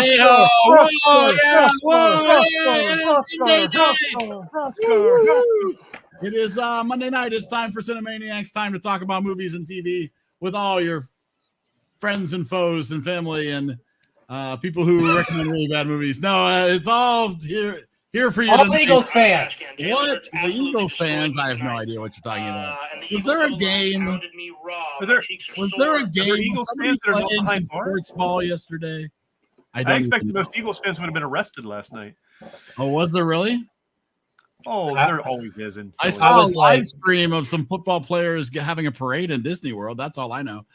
Hey-ho! Whoa! Yeah! Whoa! It is Monday night. It's time for Cinemaniacs. Time to talk about movies and TV with all your friends and foes and family and people who recommend really bad movies. No, it's all here for you. All Eagles fans. What? The Eagles fans? I have no idea what you're talking about. Was there a game? Was there a game? Eagles fans that are not playing some behind sports ball yesterday? I expected those Eagles fans would have been arrested last night. Oh, was there really? Oh, there always is. I saw a live stream of some football players having a parade in Disney World. That's all I know.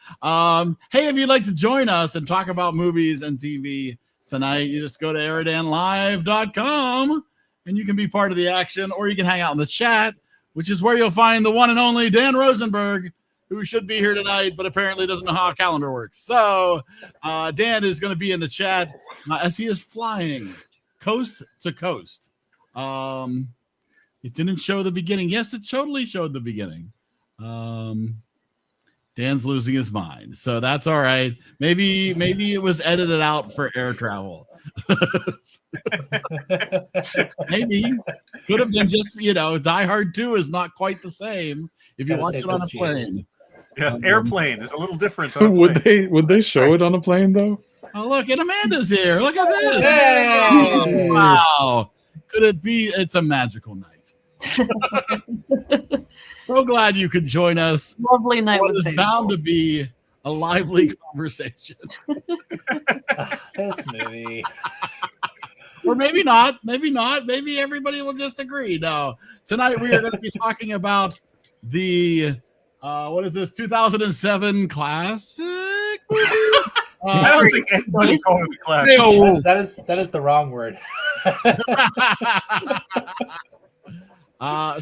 Hey, if you'd like to join us and talk about movies and TV tonight, you just go to EriDanLive.com and you can be part of the action, or you can hang out in the chat, which is where you'll find the one and only Dan Rosenberg, who should be here tonight, but apparently doesn't know how a calendar works. So Dan is going to be in the chat as he is flying coast to coast. It didn't show the beginning. Yes, it totally showed the beginning. Dan's losing his mind, so that's all right. Maybe it was edited out for air travel. Maybe could have been just Die Hard 2 is not quite the same if you watch it on a plane. Yes, airplane is a little different. Would they show it on a plane though? Oh look, and Amanda's here. Look at this! Hey! Wow, could it be? It's a magical night. So glad you could join us. Lovely night. What is bound to be a lively conversation. This movie. Or maybe not. Maybe everybody will just agree. No. Tonight we are going to be talking about the what is this 2007 classic movie? I don't think anybody calls it a classic. That is the wrong word.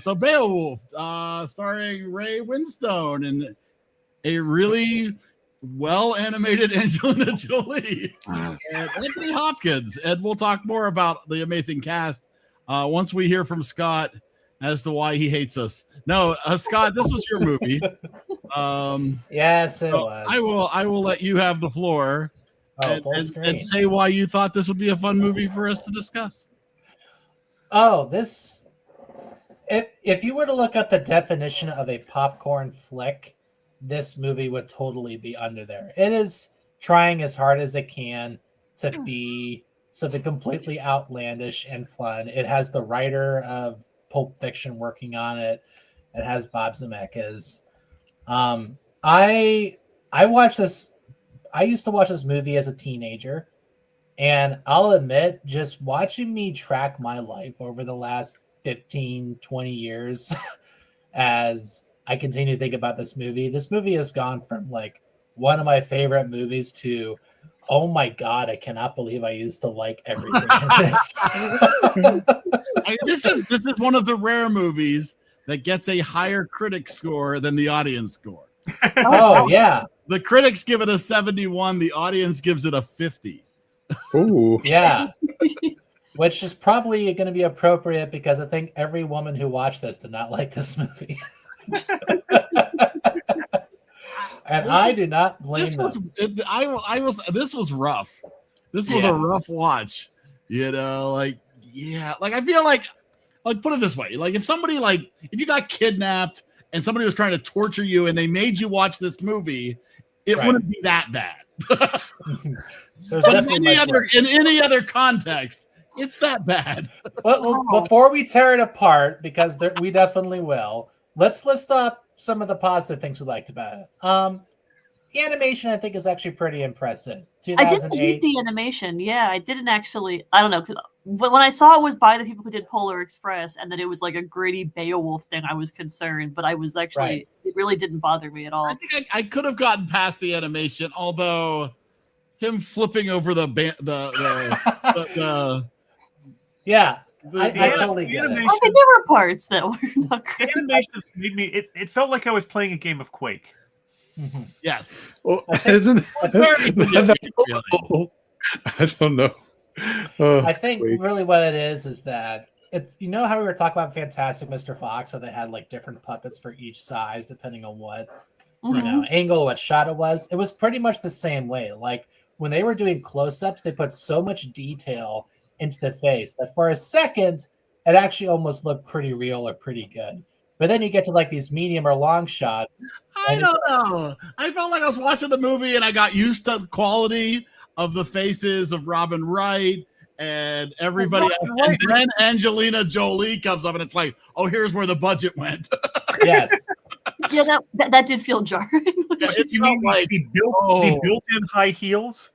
So Beowulf, starring Ray Winstone and a really well-animated Angelina Jolie and Anthony Hopkins. And we'll talk more about the amazing cast once we hear from Scott as to why he hates us. No, Scott, this was your movie. Yes, it was. I will let you have the floor and say why you thought this would be a fun movie for us to discuss. Oh, if you were to look up the definition of a popcorn flick, this movie would totally be under there. It is trying as hard as it can to be something completely outlandish and fun. It has the writer of Pulp Fiction working on it. It has Bob Zemeckis. I watched this. I used to watch this movie as a teenager, and I'll admit, just watching me track my life over the last 15, 20 years as I continue to think about this movie has gone from like one of my favorite movies to, oh my God, I cannot believe I used to like everything in this. This is one of the rare movies that gets a higher critic score than the audience score. Oh, yeah. The critics give it a 71. The audience gives it a 50. Ooh. Yeah. Which is probably going to be appropriate because I think every woman who watched this did not like this movie. And I do not blame them. This was rough. This was a rough watch. I feel like put it this way. Like if you got kidnapped and somebody was trying to torture you and they made you watch this movie, it wouldn't be that bad. But in any other context, it's that bad. Well, before we tear it apart, because we definitely will, let's list up some of the positive things we liked about it. The animation, I think, is actually pretty impressive. 2008. I didn't hate the animation. Yeah, I didn't actually. I don't know. But when I saw it was by the people who did Polar Express and that it was like a gritty Beowulf thing, I was concerned. But I was actually, it really didn't bother me at all. I think I could have gotten past the animation, although him flipping over the yeah, I totally get it. I mean, there were parts that were not great. The animation made me. It felt like I was playing a game of Quake. Mm-hmm. Yes. Well, isn't I don't know. I think really what it is that it's how we were talking about Fantastic Mr. Fox, how they had like different puppets for each size depending on what angle, what shot it was. It was pretty much the same way. Like when they were doing close-ups, they put so much detail into the face that for a second, it actually almost looked pretty real or pretty good. But then you get to like these medium or long shots. I don't know. I felt like I was watching the movie and I got used to the quality of the faces of Robin Wright and everybody else. And then Angelina Jolie comes up and it's like, oh, here's where the budget went. Yes. Yeah, that did feel jarring. Yeah, You mean like the built-in high heels?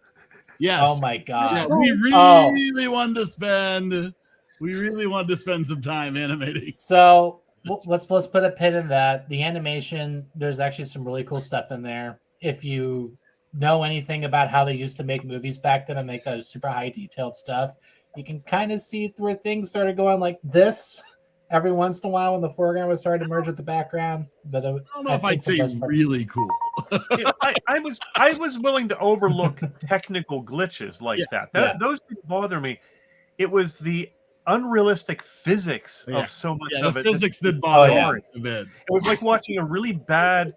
Yes. Oh my god. Yeah, we really wanted to spend. We really wanted to spend some time animating. So let's put a pin in that. The animation, there's actually some really cool stuff in there. If you know anything about how they used to make movies back then and make those super high detailed stuff, you can kind of see where things started going like this every once in a while when the foreground was starting to merge with the background. But I don't know if I'd say really cool. I was willing to overlook technical glitches like that. Those didn't bother me. It was the unrealistic physics of so much of it. The physics did bother me a bit. It was like watching a superhero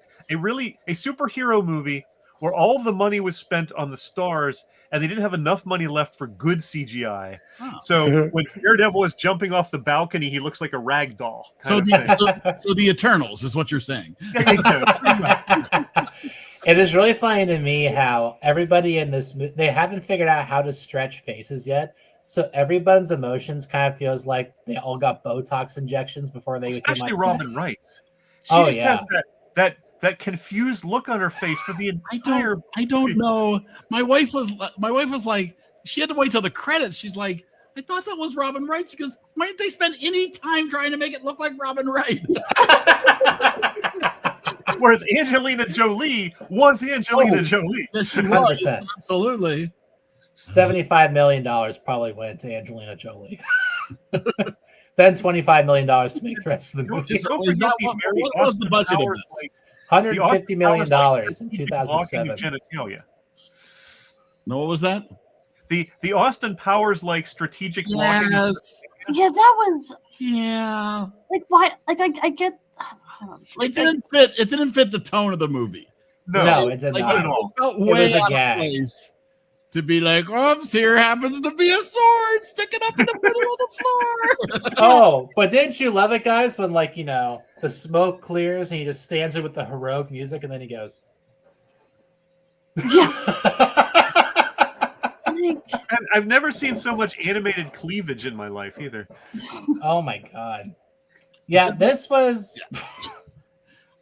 movie where all of the money was spent on the stars and they didn't have enough money left for good CGI. Oh. So when Daredevil is jumping off the balcony, he looks like a rag doll. So the Eternals is what you're saying. It is really funny to me how everybody in this they haven't figured out how to stretch faces yet. So everybody's emotions kind of feels like they all got Botox injections before they came on set. Robin Wright. She just has that confused look on her face for the entire. I don't know. My wife was like, she had to wait till the credits. She's like, I thought that was Robin Wright. She goes, why didn't they spend any time trying to make it look like Robin Wright? Whereas Angelina Jolie was Angelina Jolie. Yes, she was. Absolutely. $75 million probably went to Angelina Jolie. Then $25 million to make the rest of the movie. What was the budget of this? $150 million in 2007. No, what was that? The Austin Powers like strategic blocking. Yes. Yeah, that was. Yeah. Like why? Like I get. It didn't fit the tone of the movie. No, it did not. It felt way out of place to be like, oops, here happens to be a sword sticking up in the middle of the floor. Oh, but didn't you love it, guys, when the smoke clears and he just stands there with the heroic music and then he goes. Yeah. And I've never seen so much animated cleavage in my life either. Oh my god. Yeah, this was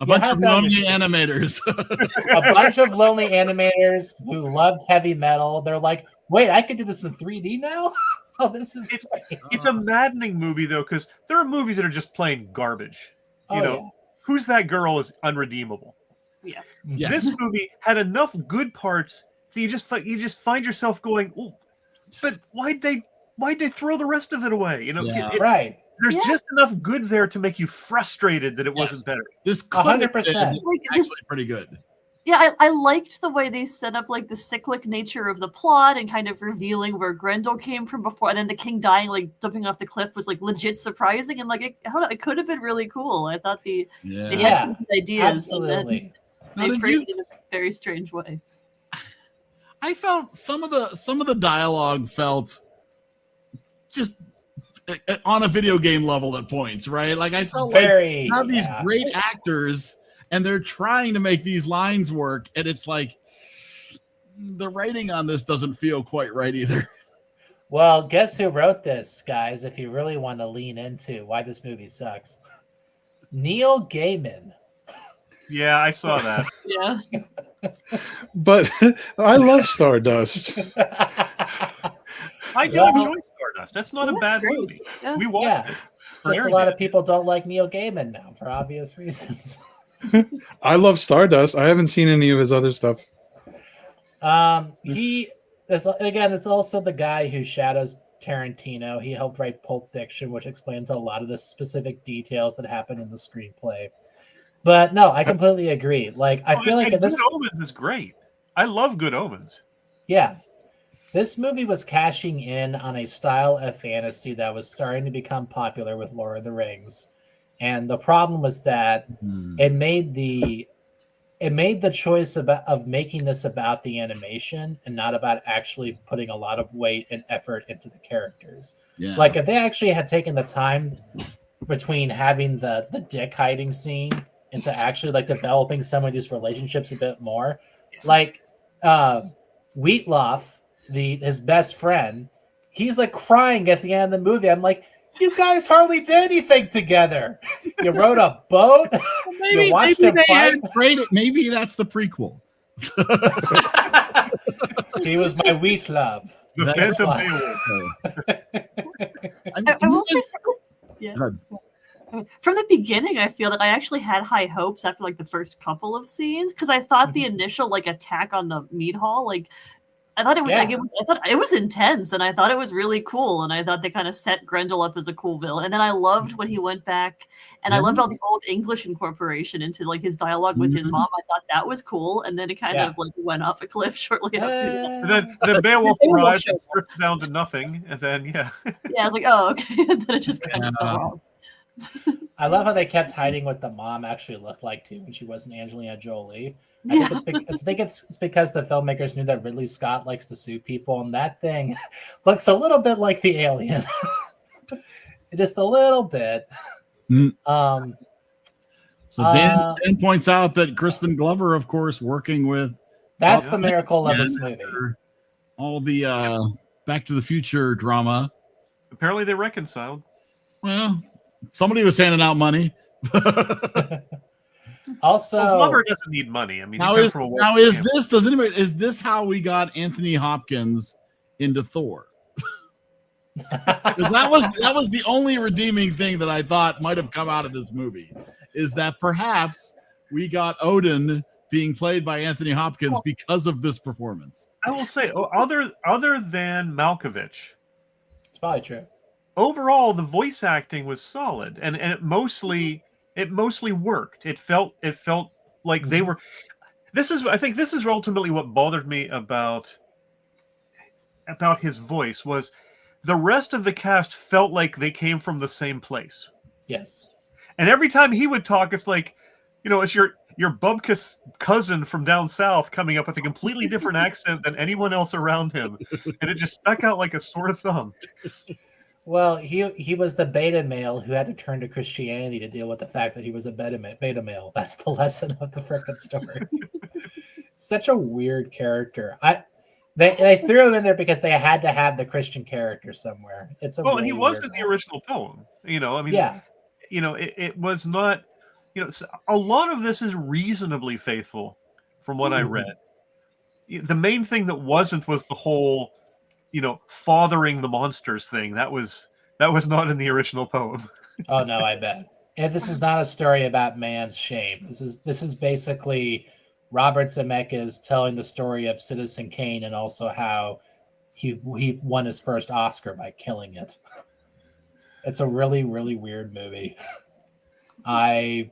a bunch of lonely animators. A bunch of lonely animators who loved heavy metal. They're like, wait, I could do this in 3D now? Oh, this is great. It's a maddening movie, though, because there are movies that are just plain garbage. You know, Who's That Girl is unredeemable. Yeah. This movie had enough good parts that you just find yourself going, oh, but why'd they throw the rest of it away? Right. There's just enough good there to make you frustrated that it wasn't better. This 100%. Actually pretty good. Yeah, I liked the way they set up like the cyclic nature of the plot and kind of revealing where Grendel came from before, and then the king dying, like jumping off the cliff, was like legit surprising, and like it could have been really cool. I thought they had some good ideas. Absolutely. They framed it in a very strange way. I felt some of the dialogue felt just on a video game level at points, right? Like I felt like you have these great actors and they're trying to make these lines work, and it's like the writing on this doesn't feel quite right either. Well, guess who wrote this, guys, if you really want to lean into why this movie sucks? Neil Gaiman. Yeah, I saw that. Yeah. But I love Stardust. I do enjoy Stardust. That's not a bad movie. Yeah. We watched it. Just a lot of people don't like Neil Gaiman now for obvious reasons. I love Stardust. I haven't seen any of his other stuff. It's also the guy who shadows Tarantino. He helped write Pulp Fiction, which explains a lot of the specific details that happen in the screenplay. But no, I completely agree. Like, I feel like this Good Omens is great. I love Good Omens. Yeah. This movie was cashing in on a style of fantasy that was starting to become popular with Lord of the Rings. And the problem was that it made the it made the choice of making this about the animation and not about actually putting a lot of weight and effort into the characters. Yeah. Like if they actually had taken the time between having the dick hiding scene into actually like developing some of these relationships a bit more, like Wheatloaf, his best friend, he's like crying at the end of the movie. I'm like, you guys hardly did anything together. You rode a boat. Maybe, you watched him fight. Maybe that's the prequel. He was my wheat love. The That's Phantom why. Beowulf. I will say, yeah. From the beginning, I feel like I actually had high hopes after like the first couple of scenes because I thought the initial like attack on the meat hall, like I thought it was like I thought it was intense, and I thought it was really cool, and I thought they kind of set Grendel up as a cool villain. And then I loved when he went back, and I loved all the old English incorporation into like his dialogue with his mom. I thought that was cool, and then it kind of like went off a cliff shortly after that. And then Beowulf arrived and stripped down to nothing, and then yeah, I was like, oh, okay, and then it just kind of fell off. I love how they kept hiding what the mom actually looked like too when she wasn't Angelina Jolie. I think it's because the filmmakers knew that Ridley Scott likes to sue people, and that thing looks a little bit like the alien, just a little bit. So Dan points out that Crispin Glover, of course, working with that's the miracle of this movie. All the Back to the Future drama. Apparently, they reconciled. Well, somebody was handing out money. Also, Glover doesn't need money. I mean, is this how we got Anthony Hopkins into Thor? Because that was the only redeeming thing that I thought might have come out of this movie, is that perhaps we got Odin being played by Anthony Hopkins because of this performance. I will say, other than Malkovich, it's probably true. Overall, the voice acting was solid, and it mostly worked. It felt like they were. I think this is ultimately what bothered me about his voice was the rest of the cast felt like they came from the same place. Yes. And every time he would talk, it's like, it's your bubkus cousin from down south coming up with a completely different accent than anyone else around him, and it just stuck out like a sore thumb. Well, he was the beta male who had to turn to Christianity to deal with the fact that he was a beta male. That's the lesson of the frickin' story. Such a weird character. They threw him in there because they had to have the Christian character somewhere. It's a and he wasn't the original poem. It was not. A lot of this is reasonably faithful, from what I read. The main thing that wasn't was the whole, fathering the monsters thing. That was not in the original poem. Oh no, I bet. And this is not a story about man's shame. This is basically Robert Zemeckis telling the story of Citizen Kane and also how he won his first Oscar by killing it. It's a really, really weird movie. I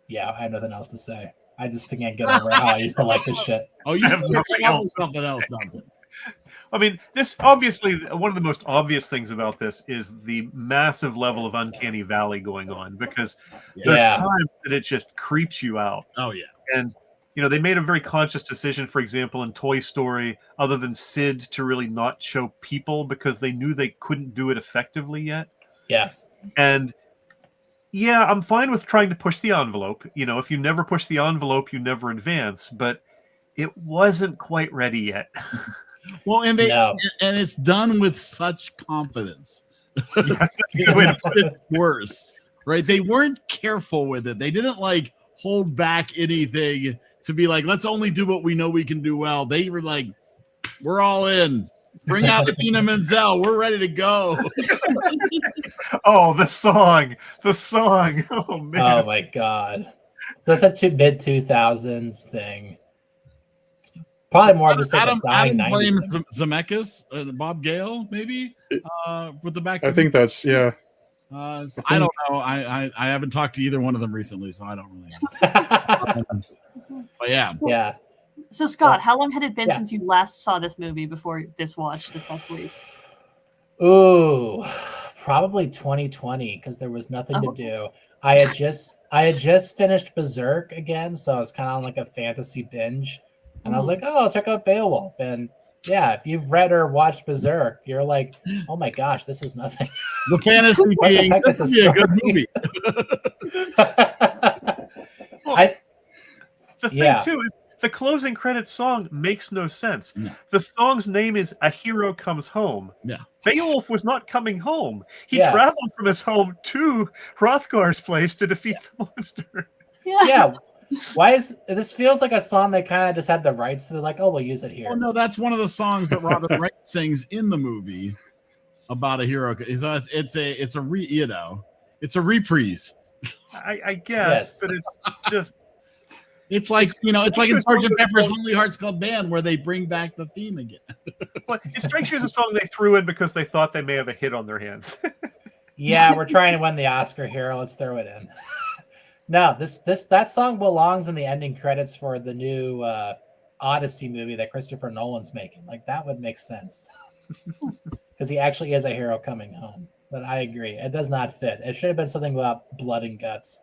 have nothing else to say. I just can't get over how I used to like this shit. Oh, you have nothing else. Something else. Nothing. I mean, this obviously, one of the most obvious things about this is the massive level of uncanny valley going on, because there's times that it just creeps you out. Oh yeah. And they made a very conscious decision, for example, in Toy Story, other than Sid, to really not show people because they knew they couldn't do it effectively yet. Yeah. And I'm fine with trying to push the envelope. If you never push the envelope, you never advance. But it wasn't quite ready yet. Well, and it's done with such confidence. Yes, it's worse, right? They weren't careful with it. They didn't hold back anything to be like, let's only do what we know we can do well. They were like, we're all in. Bring out Idina Menzel. We're ready to go. Oh, the song. Oh man. Oh my god. So that's a mid-2000s thing. It's probably more of just like a dying 90s blames thing. Zemeckis and Bob Gale, maybe, for the back. I think that's I don't know. I haven't talked to either one of them recently, so I don't really know. But yeah. Yeah. So Scott, how long had it been since you last saw this movie before this past week? Ooh, probably 2020, because there was nothing to do. I had just finished Berserk again, so I was kind of on like a fantasy binge, and I was like, oh, I'll check out Beowulf. And yeah, if you've read or watched Berserk, you're like, oh my gosh, this is nothing. The fantasy What the being heck this is would this be a good movie. Well, the thing yeah. too is the closing credits song makes no sense. No. The song's name is "A Hero Comes Home." Yeah. Beowulf was not coming home. He Yeah. traveled from his home to Hrothgar's place to defeat the monster. Yeah. Why is this feels like a song they kind of just had the rights to? They're like, oh, we'll use it here. Well, no, that's one of the songs that Robert Wright sings in the movie about a hero. So it's a reprise. I guess, Yes. but it's just It's like it's like in Sgt. Pepper's Lonely Hearts Club Band where they bring back the theme again. well, it strikes you as a song they threw in because they thought they may have a hit on their hands. Yeah, we're trying to win the Oscar here. Let's throw it in. No, that song belongs in the ending credits for the new Odyssey movie that Christopher Nolan's making. Like that would make sense because he actually is a hero coming home. But I agree, it does not fit. It should have been something about blood and guts.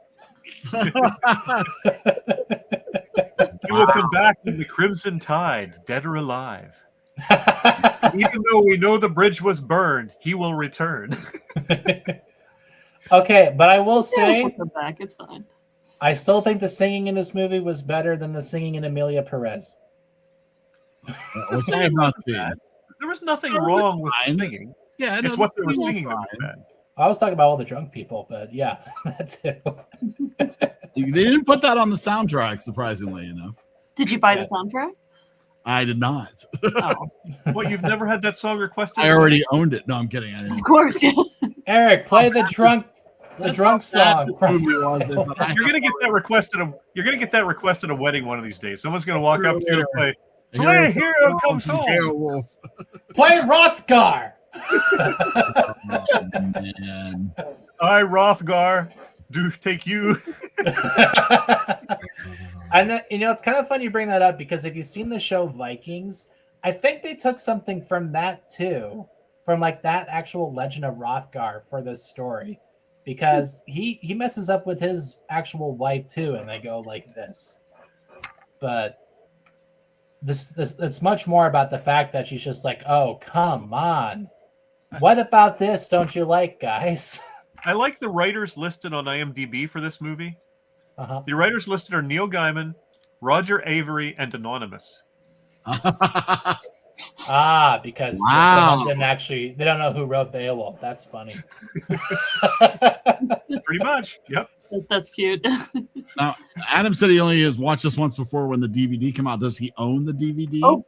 He will come back in the Crimson Tide, dead or alive. Even though we know the bridge was burned, he will return. Okay, but I will say, We'll come back. It's fine. I still think the singing in this movie was better than the singing in Emilia Perez. Which I have not seen. There was nothing wrong with the singing. Yeah, It's what they were singing that was bad. I was talking about all the drunk people, but yeah, that's it. They didn't put that on the soundtrack, surprisingly enough. Did you buy the soundtrack? I did not. Oh, What, you've never had that song requested? I already owned it. No, I'm kidding. I didn't. of course. Yeah. Eric, play the drunk song. You're gonna get that requested. You're gonna get that requested at a wedding one of these days. Someone's gonna walk up to you and play. Hey, hero comes home. Beowulf. Play Hrothgar. Oh, man. I, Hrothgar, do take you. And it's kind of funny you bring that up because if you've seen the show Vikings, I think they took something from that too, from like that actual legend of Hrothgar for this story, because he messes up with his actual wife too, and they go like this. But this it's much more about the fact that she's just like, oh, come on. What about this don't you like, guys? I like the writers listed on IMDb for this movie. Uh-huh. The writers listed are Neil Gaiman, Roger Avary, and Anonymous. Because Wow. someone they don't know who wrote Beowulf. That's funny. Pretty much. Yep. That's cute. Now, Adam said he only has watched this once before when the DVD came out. Does he own the DVD? Oh.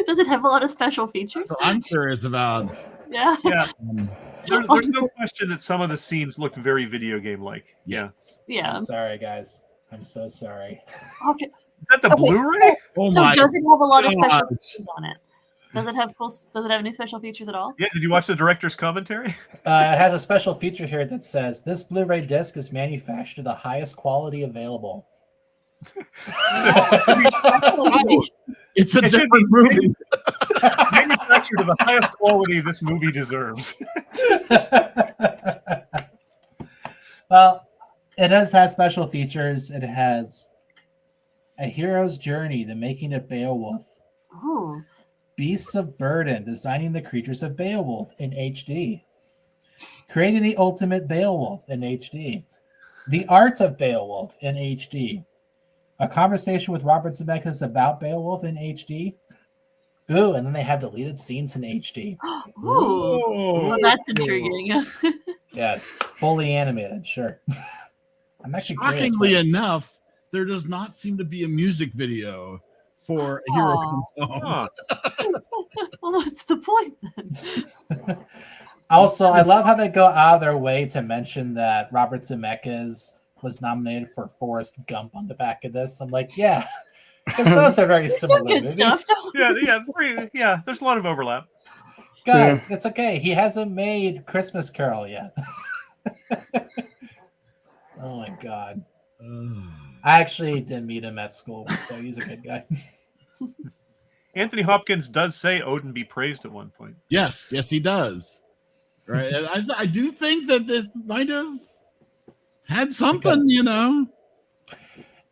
Does it have a lot of special features? So I'm curious about. Yeah. Yeah. There's no question that some of the scenes looked very video game like. Yeah. Yeah. I'm sorry, guys. I'm so sorry. Okay. Is that the Blu-ray? Oh So my does it have a lot of special gosh. features on it? Does it have any special features at all? Yeah. Did you watch the director's commentary? It has a special feature here that says this Blu-ray disc is manufactured to the highest quality available. It's a It should different movie. Manufactured to the highest quality this movie deserves. Well, it does have special features. It has A Hero's Journey, the making of Beowulf. Oh. Beasts of Burden, designing the creatures of Beowulf in HD. Creating the ultimate Beowulf in HD. The Art of Beowulf in HD. A conversation with Robert Zemeckis about Beowulf in HD. Ooh, and then they have deleted scenes in HD. Ooh. Well, that's intriguing. Yes, fully animated, sure. I'm actually curious. Shockingly enough, there does not seem to be a music video for A Hero Comes Home. Huh. Well, what's the point then? Also, I love how they go out of their way to mention that Robert Zemeckis was nominated for Forrest Gump on the back of this. I'm like, yeah, because those are very similar Good movies. stuff. Yeah. There's a lot of overlap. Guys, it's okay. He hasn't made Christmas Carol yet. Oh my god. I actually did meet him at school, so he's a good guy. Anthony Hopkins does say Odin be praised at one point. Yes, he does. right? And I do think that this might have had something, you know.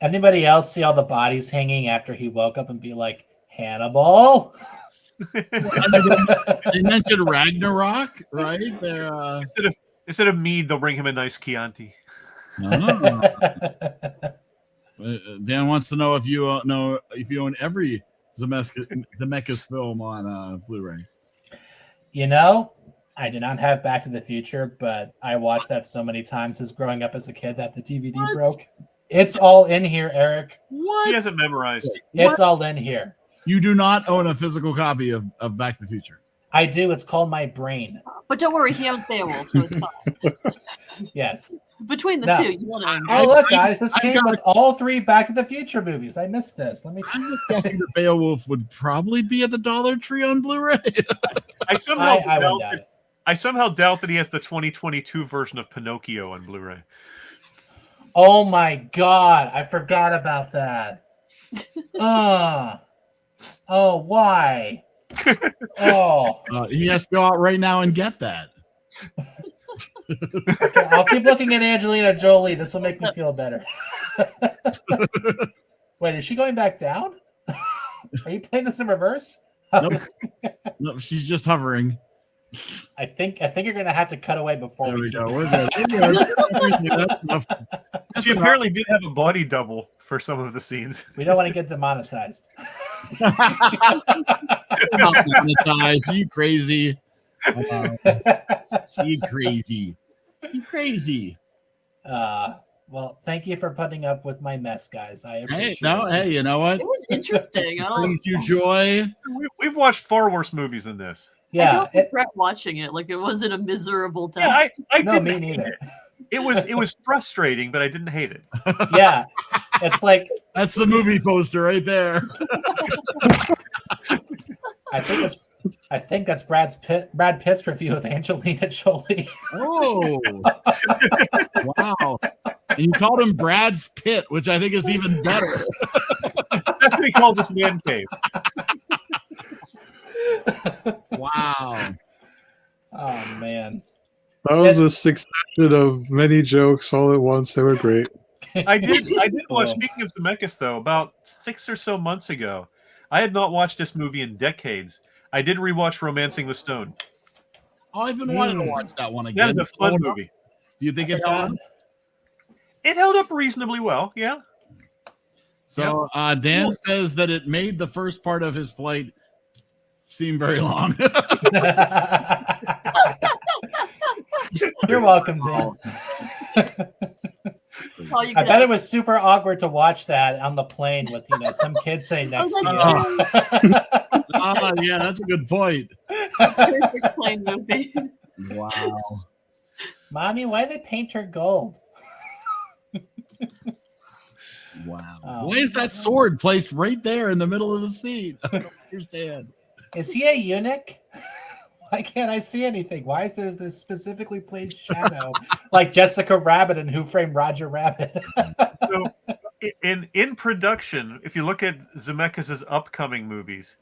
Anybody else see all the bodies hanging after he woke up and be like, Hannibal? They mentioned Ragnarok, right? They're Instead of mead, they'll bring him a nice Chianti. Dan wants to know if you own every Zemeckis film on Blu-ray. You know, I did not have Back to the Future, but I watched that so many times as growing up as a kid that the DVD broke. It's all in here, Eric. What? He hasn't memorized. It's all in here. You do not own a physical copy of Back to the Future. I do. It's called my brain. But don't worry, he owns Beowulf, so it's fine. Yes. Between the No. two, you want to own Oh, look, guys. This I came got with all 3 Back to the Future movies. I missed this. Let me. I'm just guessing that Beowulf would probably be at the Dollar Tree on Blu-ray. I somehow I wouldn't doubt it. I somehow doubt that he has the 2022 version of Pinocchio on Blu-ray. Oh, my God. I forgot about that. Oh, why? Oh. He has to go out right now and get that. Okay, I'll keep looking at Angelina Jolie. This will make me feel better. Wait, is she going back down? Are you playing this in reverse? Nope. No, she's just hovering. I think you're gonna have to cut away before There we keep- go. We're good. That's enough. She apparently did have a body double for some of the scenes. We don't want to get demonetized. You crazy. You crazy. You crazy. Well, thank you for putting up with my mess, guys. I appreciate it. Hey, you know what? It was interesting. I don't. Brings you joy. We've watched far worse movies than this. I Yeah, don't regret watching it. Like it wasn't a miserable time. Yeah, I no, didn't me hate neither. It was frustrating, but I didn't hate it. Yeah, it's like That's the movie poster right there. I think that's Brad Pitt's review of Angelina Jolie. Oh, wow! And you called him Brad's Pitt, which I think is even better. That's what he calls his man cave. Wow! Oh man, That was a It's- succession of many jokes all at once. They were great. I did watch. Oh. Speaking of Zemeckis, though, about 6 or so months ago, I had not watched this movie in decades. I did rewatch *Romancing the Stone*. Oh, I've been wanting to watch that one again. That is a fun movie. Do you think it held up? It held up reasonably well. Yeah. So Dan says that it made the first part of his flight seem very long. You're welcome, Dan. All you I could bet it ask. was super awkward to watch that on the plane with some kids sitting next to you. Yeah, that's a good point. Perfect plane movie. Wow. Mommy, why did they paint her gold? Wow. Oh. Why is that sword placed right there in the middle of the seat? I don't understand. Is he a eunuch? Why can't I see anything? Why is there this specifically placed shadow like Jessica Rabbit and Who Framed Roger Rabbit? So, in production, if you look at Zemeckis' upcoming movies,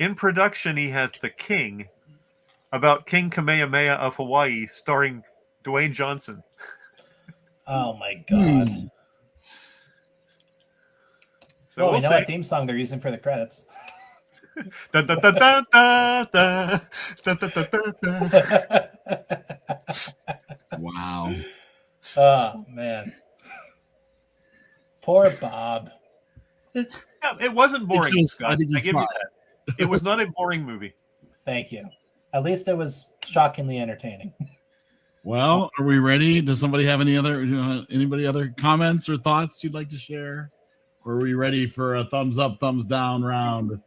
in production he has The King, about King Kamehameha of Hawaii, starring Dwayne Johnson. Oh my god. So Well, we we'll know see. what theme song they're using for the credits. Dun, dun, dun, dun, dun, dun, dun, dun, dun, dun. Wow. Oh man. Poor Bob. Yeah, it wasn't boring. Because Scott. I think I he's give you fine. that. It was not a boring movie. Thank you. At least it was shockingly entertaining. Well, are we ready? Does somebody have anybody other comments or thoughts you'd like to share? Or are we ready for a thumbs up, thumbs down round?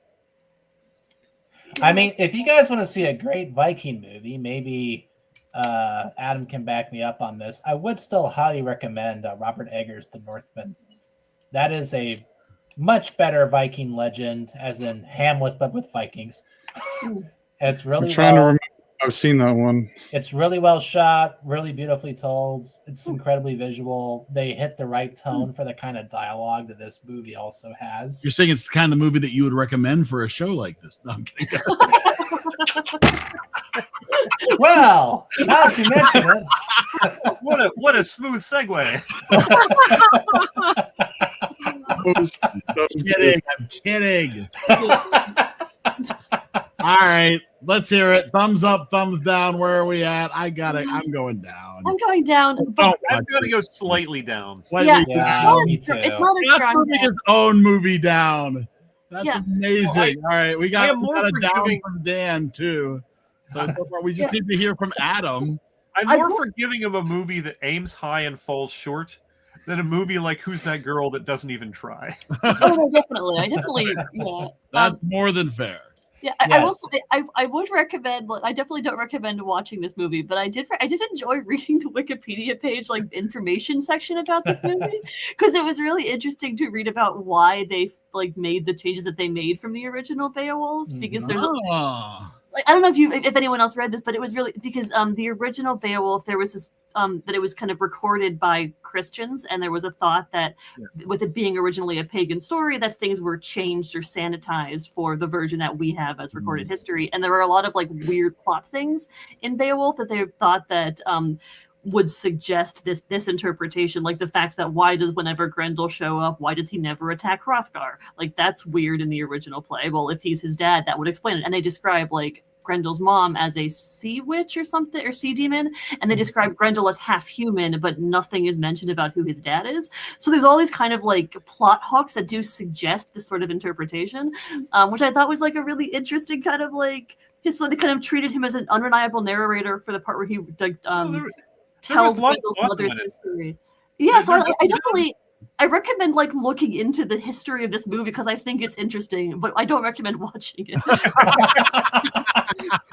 I mean, if you guys want to see a great Viking movie, maybe Adam can back me up on this. I would still highly recommend Robert Eggers' The Northman. That is a much better Viking legend, as in Hamlet, but with Vikings. And it's really I'm trying to remember I've seen that one. It's really well shot, really beautifully told. It's incredibly visual. They hit the right tone for the kind of dialogue that this movie also has. You're saying it's the kind of movie that you would recommend for a show like this? No, I'm kidding. Well, now that you mention it, What a smooth segue. I'm kidding. All right, let's hear it. Thumbs up, thumbs down. Where are we at? I got it. I'm going down. I'm going down. But I'm going to go slightly down. Slightly Yeah, down. me too. It's not a Scott's strong moving his own movie down. That's Yeah. amazing. All right, we got am more a down forgiving. from Dan too. So far, we just need to hear from Adam. I'm I more will- forgiving of a movie that aims high and falls short than a movie like Who's That Girl that doesn't even try. Oh, no, definitely. I definitely, yeah. That's more than fair. Yeah, I will Yes. say, I would recommend. I definitely don't recommend watching this movie, but I did enjoy reading the Wikipedia page, like information section about this movie, because it was really interesting to read about why they like made the changes that they made from the original Beowulf. Because there's Oh. like, I don't know if anyone else read this, but it was really because the original Beowulf, there was this that it was kind of recorded by Christians, and there was a thought that with it being originally a pagan story, that things were changed or sanitized for the version that we have as recorded history. And there were a lot of like weird plot things in Beowulf that they thought that would suggest this interpretation, like the fact that why does whenever Grendel show up, why does he never attack Hrothgar? Like that's weird in the original play. Well, if he's his dad, that would explain it. And they describe like Grendel's mom as a sea witch or something, or sea demon, and they describe Grendel as half human, but nothing is mentioned about who his dad is. So there's all these kind of like plot hooks that do suggest this sort of interpretation, which I thought was like a really interesting kind of like so they kind of treated him as an unreliable narrator for the part where he tells lots Grendel's of mother's in it. history. Yeah, so There's I definitely I recommend like looking into the history of this movie because I think it's interesting, but I don't recommend watching it.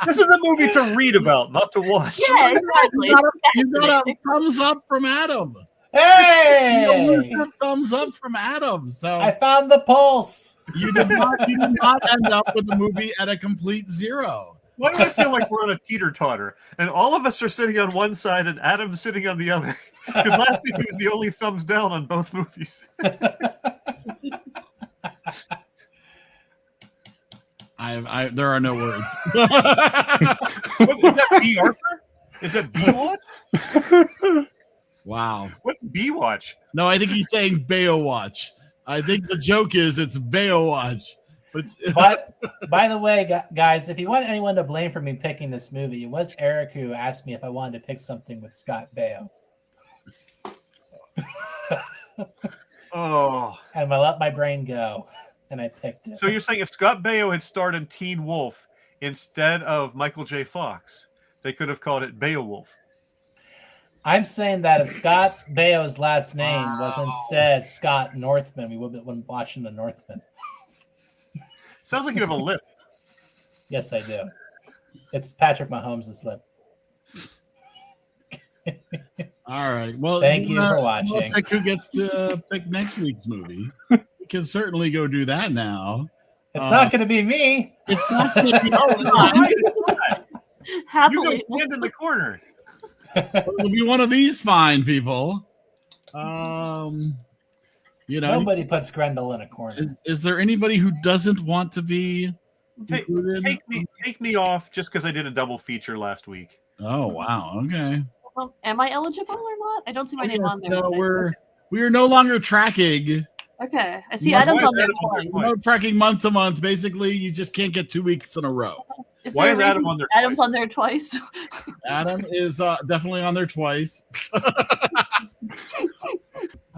This is a movie to read about, not to watch. Yeah, exactly. You got a thumbs up from Adam. hey, A thumbs up from Adam. So I found the pulse. you did not end up with the movie at a complete zero. Why do I feel like we're on a teeter-totter? And all of us are sitting on one side and Adam's sitting on the other. Because last week he was the only thumbs down on both movies. There are no words. What, is that B. Arthur? Is that B-Watch? Wow. What's B-Watch? No, I think he's saying Baywatch. I think the joke is it's Baywatch. But by the way, guys, if you want anyone to blame for me picking this movie, it was Eric who asked me if I wanted to pick something with Scott Baio. Oh. And I let my brain go, and I picked it. So you're saying if Scott Baio had starred in Teen Wolf instead of Michael J. Fox, they could have called it Beowulf. I'm saying that if Scott Baio's last name was instead Scott Northman, we would have been watching The Northman. Sounds like you have a lip. Yes, I do. It's Patrick Mahomes' lip. All right. Well, Thank you for watching. We'll pick who gets to pick next week's movie. We can certainly go do that now. It's not going to be me. It's not going to be. You Happily. go stand in the corner. It'll be one of these fine people. Nobody puts Grendel in a corner. Is there anybody who doesn't want to be included? Take me off just because I did a double feature last week. Oh wow. Okay. Well, am I eligible or not? I don't see my name on there. No, we are no longer tracking. Okay, I see Why Adam's is on there Adam on there twice. twice? No tracking month to month. Basically, you just can't get 2 weeks in a row. Is Why there a is Adam reason on there Adam's twice? on there twice. Adam is definitely on there twice. I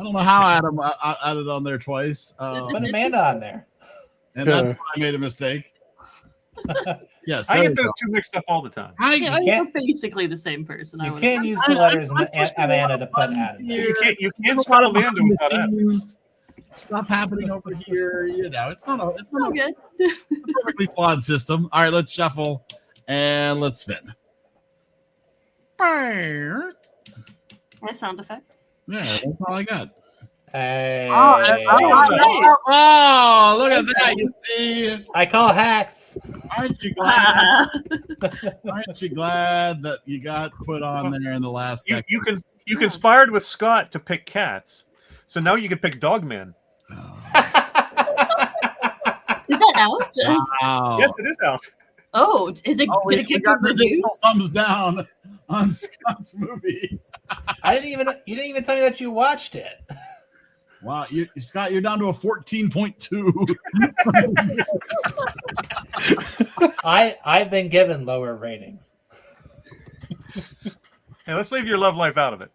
don't know how Adam added on there twice. Put Amanda on there. And that's why I made a mistake. Yes, I there get we those go. two mixed up all the time. Yeah, can't- we're basically the same person. I You would can't imagine. use the letters Amanda to put Adam. You can't There's a spell lot of Amanda behind without the Adam. scenes stuff happening over here. It's not Oh, a good. perfectly flawed system. All right, let's shuffle and let's spin. Yeah, Nice sound effect. that's all I got. Hey. Oh, look at that! You see, I call hacks. aren't you glad? Aren't you glad that you got put on there in the last second? You conspired with Scott to pick cats, so now you can pick Dogman. Is that out? Wow. Yes, it is out. Oh, is it? Oh, did we it get got good the reviews? thumbs down on Scott's movie. You didn't even tell me that you watched it. Wow, Scott, you're down to a 14.2. I've been given lower ratings. Hey, let's leave your love life out of it.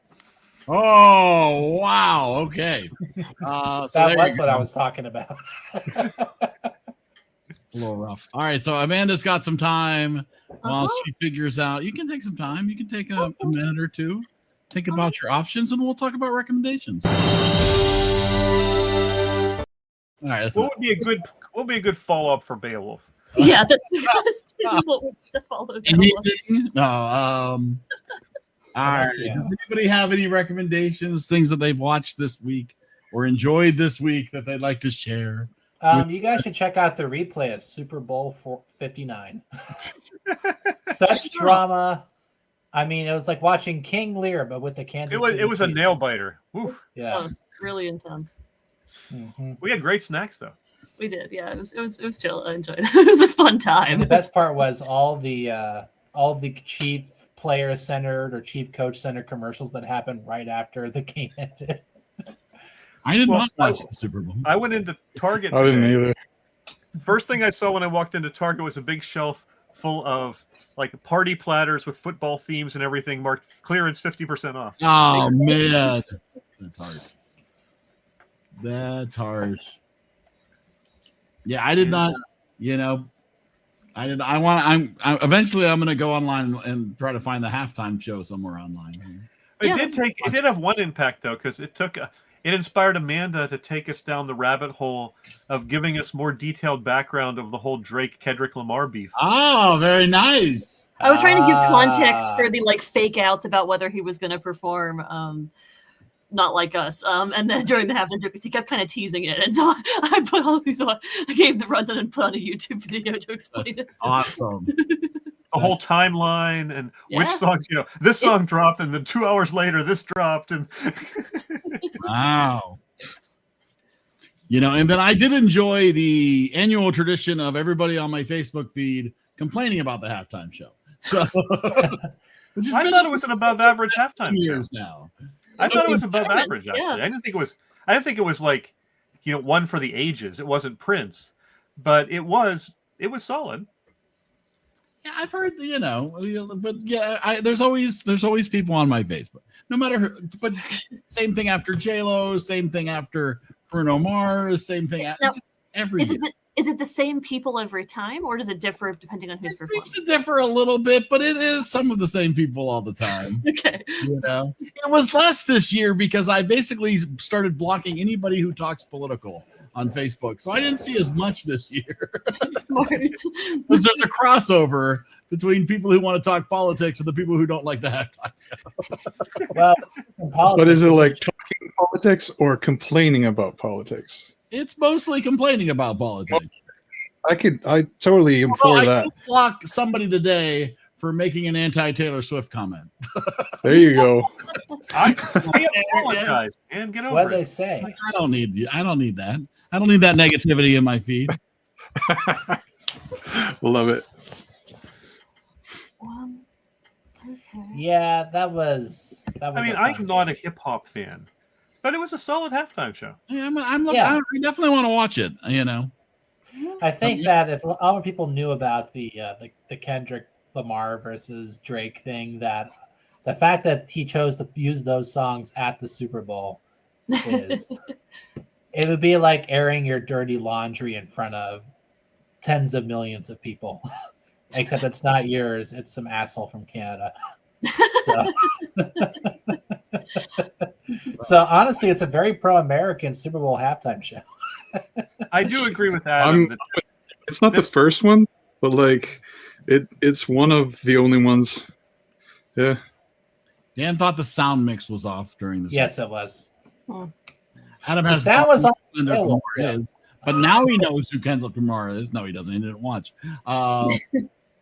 Oh, wow. Okay. So That was what I was talking about. It's a little rough. All right, so Amanda's got some time while she figures out. You can take some time. You can take a minute or two. Think about your options, and we'll talk about recommendations. All right. That's What would be a good follow up for Beowulf? Yeah, that's the best. What would follow? anything? No. All right. Yeah. Does anybody have any recommendations, things that they've watched this week or enjoyed this week that they'd like to share? You guys should check out the replay of Super Bowl 59. Such drama. I mean, it was like watching King Lear, but with the Kansas City It was a Chiefs. nail biter. Oof. Yeah. That was really intense. Mm-hmm. We had great snacks though. We did, yeah. It was chill. I enjoyed it. It was a fun time. And the best part was all the chief player centered or chief coach centered commercials that happened right after the game ended. I did not watch the Super Bowl. I went into Target. I didn't either. First thing I saw when I walked into Target was a big shelf full of like party platters with football themes and everything marked clearance 50% off. Oh man, that's hard. That's harsh. Yeah, I did not. You know, I did. Eventually, I'm going to go online and try to find the halftime show somewhere online. It did have one impact though, because it inspired Amanda to take us down the rabbit hole of giving us more detailed background of the whole Drake-Kendrick Lamar beef. Oh, very nice. I was trying to give context for the fake outs about whether he was going to perform, not like us. And then during the halftime show, he kept kind of teasing it, and so I put all these. I gave the rundown and put on a YouTube video to explain it. Awesome. The whole timeline and which songs, this song dropped, and then 2 hours later, this dropped, and wow. And then I did enjoy the annual tradition of everybody on my Facebook feed complaining about the halftime show. So, I thought it was an above-average halftime show. Now, I thought it was above average. Actually, yeah. I didn't think it was like, one for the ages. It wasn't Prince, but it was solid. Yeah, I've heard, but yeah, there's always people on my Facebook, no matter who, but same thing after J-Lo, same thing after Bruno Mars, same thing after every year. Is it the same people every time, or does it differ depending on who's performing? It seems to differ a little bit, but it is some of the same people all the time. Okay. It was less this year because I basically started blocking anybody who talks political on Facebook, so I didn't see as much this year. Smart. Because there's a crossover between people who want to talk politics and the people who don't like the halftime. Well, but is it like talking politics or complaining about politics? It's mostly complaining about politics. I totally am for that. I did block somebody today for making an anti-Taylor Swift comment. There you go. I apologize and get over what it. they say. I don't need that. I don't need that negativity in my feed. Love it. Okay. Yeah, that was. I mean, I'm not a hip hop fan, but it was a solid halftime show. Yeah, I definitely want to watch it. I think that if a lot of people knew about the Kendrick Lamar versus Drake thing, that the fact that he chose to use those songs at the Super Bowl is it would be like airing your dirty laundry in front of tens of millions of people. Except it's not yours, it's some asshole from Canada. So honestly, it's a very pro-American Super Bowl halftime show. I do agree with Adam. It's not the first one, but it's one of the only ones. Yeah. Dan thought the sound mix was off during this. Yes, it was. Adam The has sound was on Kendrick Beowulf, Lamar is, but now he knows who Kendrick Lamar is. No, he doesn't. He didn't watch.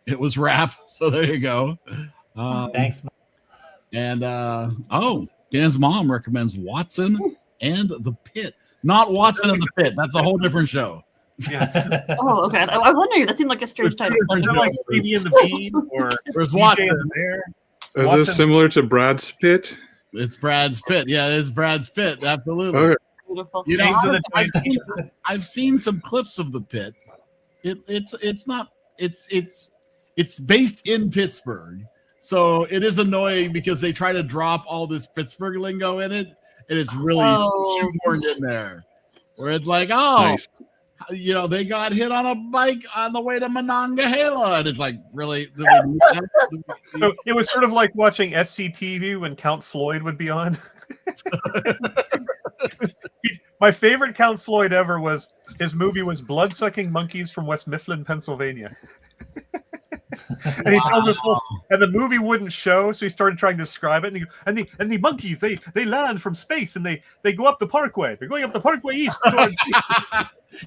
It was rap. So there you go. Thanks, Mom. And Dan's mom recommends Watson and the Pit. Not Watson and the Pit. That's a whole different show. Yeah. Oh, okay. I was wondering. That seemed like a strange title. Is that like Stevie and the Bean or There's DJ Watson. and the Bear? Is Watson. this similar to Brad's Pit? It's Brad's Pit. Yeah, it's Brad's Pit. Absolutely. Okay. Beautiful. You know, James of the I've seen some clips of the Pit. It's not it's based in Pittsburgh, so it is annoying because they try to drop all this Pittsburgh lingo in it, and it's really shoehorned in there. Where it's like, Nice. you know, they got hit on a bike on the way to Monongahela, and it's like, really? So it was sort of like watching SCTV when Count Floyd would be on. My favorite Count Floyd ever was his movie was Blood-Sucking Monkeys from West Mifflin, Pennsylvania. And he tells us whole, and the movie wouldn't show, so he started trying to describe it. And the monkeys they land from space and they go up the parkway. They're going up the parkway east.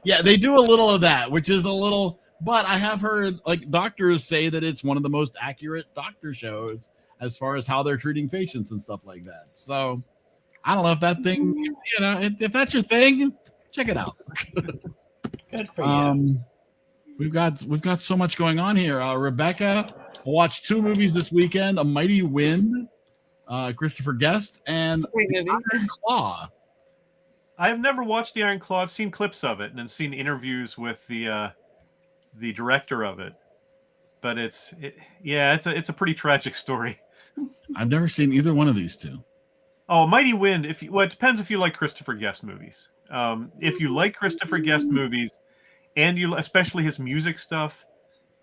Yeah, they do a little of that, which is a little. But I have heard like doctors say that it's one of the most accurate doctor shows as far as how they're treating patients and stuff like that. So I don't know if that thing, you know, if that's your thing, check it out. Good for you. We've got so much going on here. Rebecca watched 2 movies this weekend: A Mighty Wind, Christopher Guest, and Iron Claw. I've never watched the Iron Claw. I've seen clips of it and seen interviews with the director of it. But it's a pretty tragic story. I've never seen either one of these 2. Oh, Mighty Wind. It depends if you like Christopher Guest movies. If you like Christopher Guest movies, and especially his music stuff,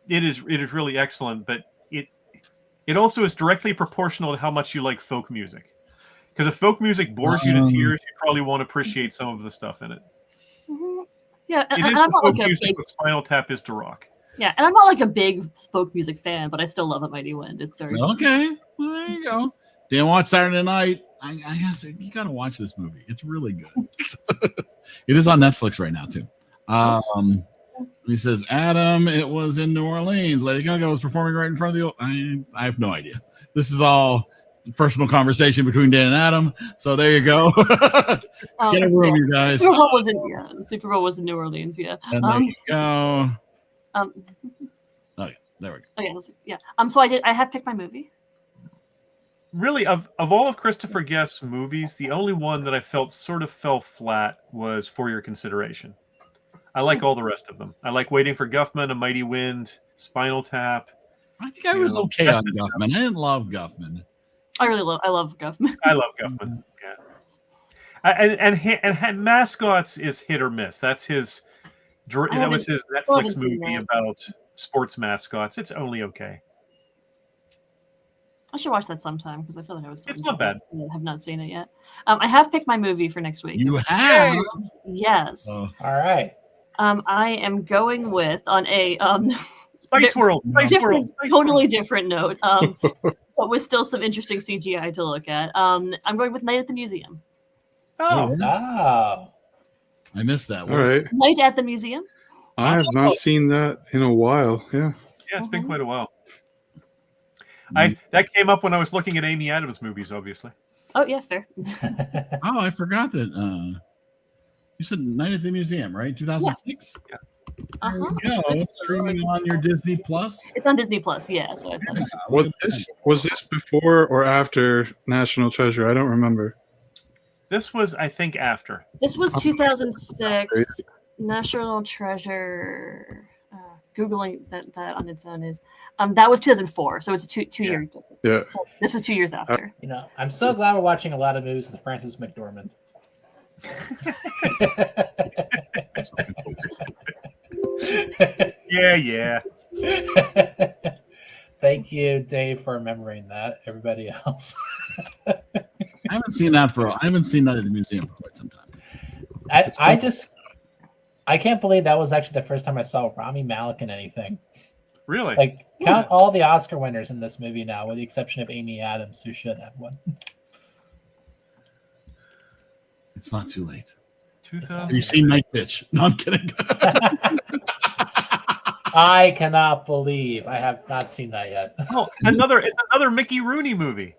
it is really excellent. But it also is directly proportional to how much you like folk music. Because if folk music bores you to tears, you probably won't appreciate some of the stuff in it. Yeah, it is I'm to not folk like a music big, what Spinal Tap is to rock. yeah, and I'm not like a big folk music fan, but I still love A Mighty Wind. It's very Okay. Well, there you go. Didn't watch Saturday Night. I guess you got to watch this movie. It's really good. It is on Netflix right now too. He says, Adam, it was in New Orleans. Lady Gaga was performing right in front of the. I have no idea. This is all personal conversation between Dan and Adam. So there you go. Get a room, you guys. Super Bowl was in Super Bowl was in New Orleans. Yeah. And there you go. Okay, there we go. Okay, yeah. So I have picked my movie. Really, of all of Christopher Guest's movies, the only one that I felt sort of fell flat was For Your Consideration. I like all the rest of them. I like Waiting for Guffman, A Mighty Wind, Spinal Tap. I think I was okay on Guffman. I didn't love Guffman. I love Guffman. I love Guffman. Yeah. And Mascots is hit or miss. That was his Netflix movie about sports mascots. It's only okay. I should watch that sometime because I feel like I was. It's not bad. I have not seen it yet. I have picked my movie for next week. You have? Yes. All right. I am going with on a Spice World. Totally different note. But with still some interesting CGI to look at. I'm going with Night at the Museum. Oh. I missed that. All right. Night at the Museum. I have not seen that in a while. Yeah. Yeah, it's been quite a while. That came up when I was looking at Amy Adams movies, obviously. Oh yeah, fair. Oh, I forgot that. You said Night at the Museum, right? 2006. Yeah. There we go. Streaming on your Disney Plus. It's on Disney Plus. Yeah. So I thought Was this before or after National Treasure? I don't remember. This was, I think, after. this was 2006. National Treasure. Googling that on its own is that was 2004, so it's a two year difference. Yeah. So this was 2 years after. You know, I'm so glad we're watching a lot of movies with Frances McDormand. Yeah. Thank you, Dave, for remembering that. Everybody else. I haven't seen that I haven't seen Night at the Museum for quite some time. I can't believe that was actually the first time I saw Rami Malek in anything. Really? Like, count all the Oscar winners in this movie now, with the exception of Amy Adams, who should have one. It's not too late. Have you seen Night Bitch? No, I'm kidding. I cannot believe I have not seen that yet. Oh, it's another Mickey Rooney movie.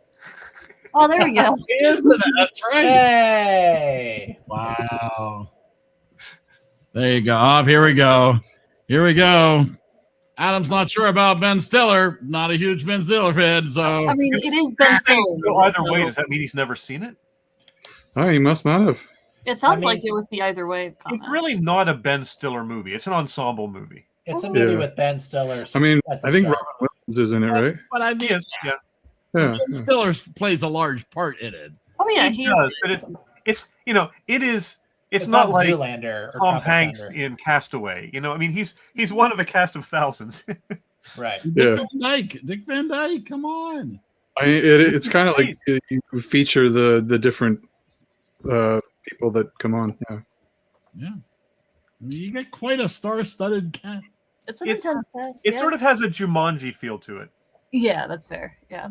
Oh, there we go. That's right. Hey! Wow. There you go. Oh, here we go. Here we go. Adam's not sure about Ben Stiller. Not a huge Ben Stiller fan, so I mean, it is Ben Stiller. So either way, does that mean he's never seen it? Oh, he must not have. It sounds like it was the either way comment. It's really not a Ben Stiller movie. It's an ensemble movie. It's a movie with Ben Stiller. I mean, as the I think star. Robin Williams is in it, right? but I mean, Yeah. Yeah. Ben Stiller plays a large part in it. Oh yeah, He does, but it's it's It's not not like Zoolander or Tom Tropic Hanks Thunder. in Castaway. I mean, he's one of a cast of thousands. Right. Dick Van Dyke, come on. It's kind of like you feature the different people that come on. Yeah. I mean, you get quite a star-studded cast. It's an intense cast. It sort of has a Jumanji feel to it. Yeah, that's fair. Yeah.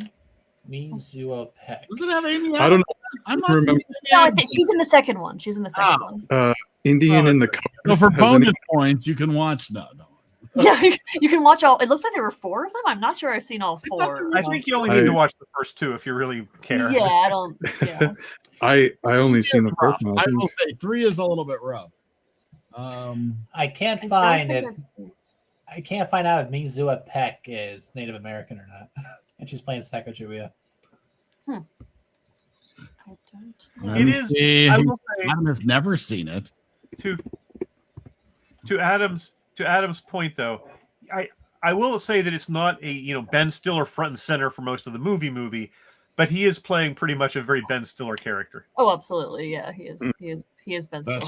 Mizuo Peck. Does it have Amy I don't I'm not remember. No, I think she's in the second one. She's in the second one. know. Indian in the So for Covenant has bonus any- points, you can watch. No. Yeah, you can watch all. It looks like there were 4 of them. I'm not sure I've seen all 4. I think you only need to watch the first 2 if you really care. Yeah, I don't. Yeah. I only seen the Rough. first one. I will say 3 is a little bit rough. I can't I don't find think if I've seen- I can't find out if Mizuo Peck is Native American or not. And she's playing Sacagawea. I don't know. It is. I will say Adam has never seen it. to Adam's point though, I will say that it's not a Ben Stiller front and center for most of the movie, but he is playing pretty much a very Ben Stiller character. Oh, absolutely. Yeah, he is. He is Ben Stiller.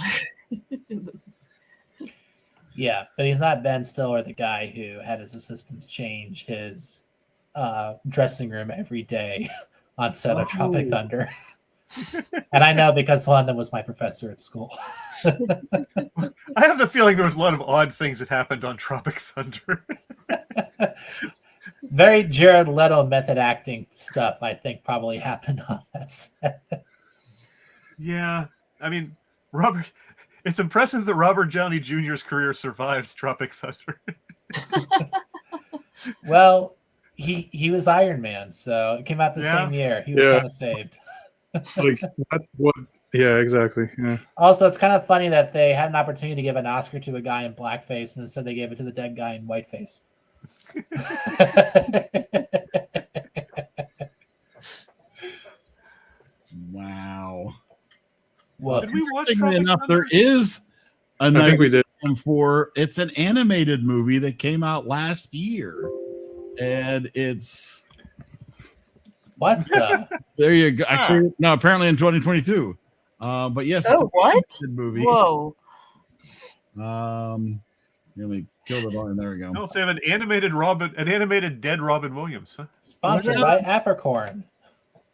Yeah, but he's not Ben Stiller, the guy who had his assistants change his dressing room every day on set of Tropic Thunder. And I know because one of them was my professor at school. I have the feeling there was a lot of odd things that happened on Tropic Thunder. Very Jared Leto method acting stuff, I think, probably happened on that set. Yeah, I mean, it's impressive that Robert Downey Jr.'s career survived Tropic Thunder. Well, he was Iron Man, so it came out the same year. He was kind of saved. Like what? Yeah, exactly. Yeah. Also, it's kind of funny that they had an opportunity to give an Oscar to a guy in blackface, and instead they gave it to the dead guy in whiteface. Wow. Well, Did we watch Interestingly Tropic enough, Thunder? there is a I think we did. it's an animated movie that came out last year, and it's what the? there you go. Actually, no, apparently in 2022. But yes, it's Oh, an what? animated movie. Whoa. Really killed it on. There we go. No, they have an animated dead Robin Williams. Huh? Sponsored by Apricorn.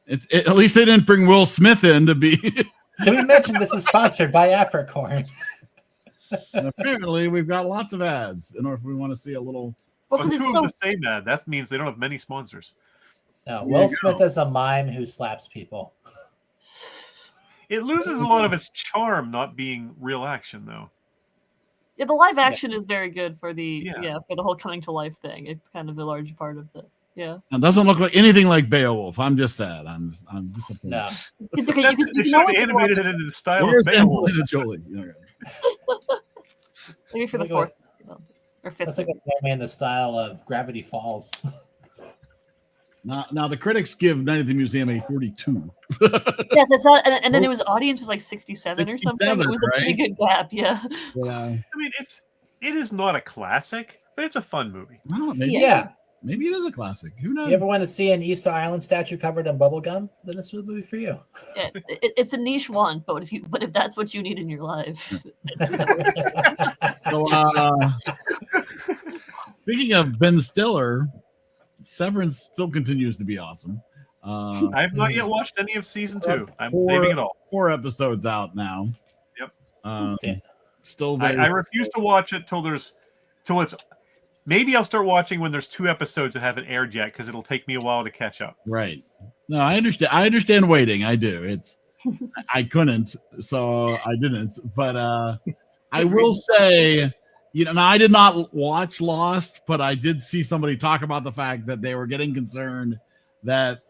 At least they didn't bring Will Smith in to be. Did we mention this is sponsored by Apricorn? And apparently, we've got lots of ads in order if we want to see a little. Well, But 'cause two it's of so the same ad. That means they don't have many sponsors. No, There Will you Smith go. is a mime who slaps people. It loses a lot of its charm not being real action, though. yeah, the live action is very good for the Yeah. for the whole coming to life thing. It's kind of a large part of the It doesn't look like anything like Beowulf. I'm just sad. I'm disappointed. No. It's okay. They You should can have always animated watch it in the style Where's of Beowulf. Angelina Jolie? maybe for the Look fourth or fifth. That's like a anime in the style of Gravity Falls. Now the critics give Night at the Museum a 42. Yes, it's not, and then it was audience was like 67 or something. 67, It was a pretty right? good gap. Yeah. Yeah. I mean, it is not a classic, but it's a fun movie. Well, maybe, Yeah. maybe it is a classic. Who knows? You ever want to see an Easter Island statue covered in bubblegum? Then this would be for you. Yeah, it's a niche one, but if that's what you need in your life, So, speaking of Ben Stiller, Severance still continues to be awesome. I have not yet watched any of season 2. I'm Four- saving it all. 4 episodes out now. Yep. Damn. Still very. I refuse to watch it till it's. Maybe I'll start watching when there's 2 episodes that haven't aired yet because it'll take me a while to catch up. Right. No, I understand. I understand waiting. I do. I couldn't, so I didn't. But I will say, and I did not watch Lost, but I did see somebody talk about the fact that they were getting concerned that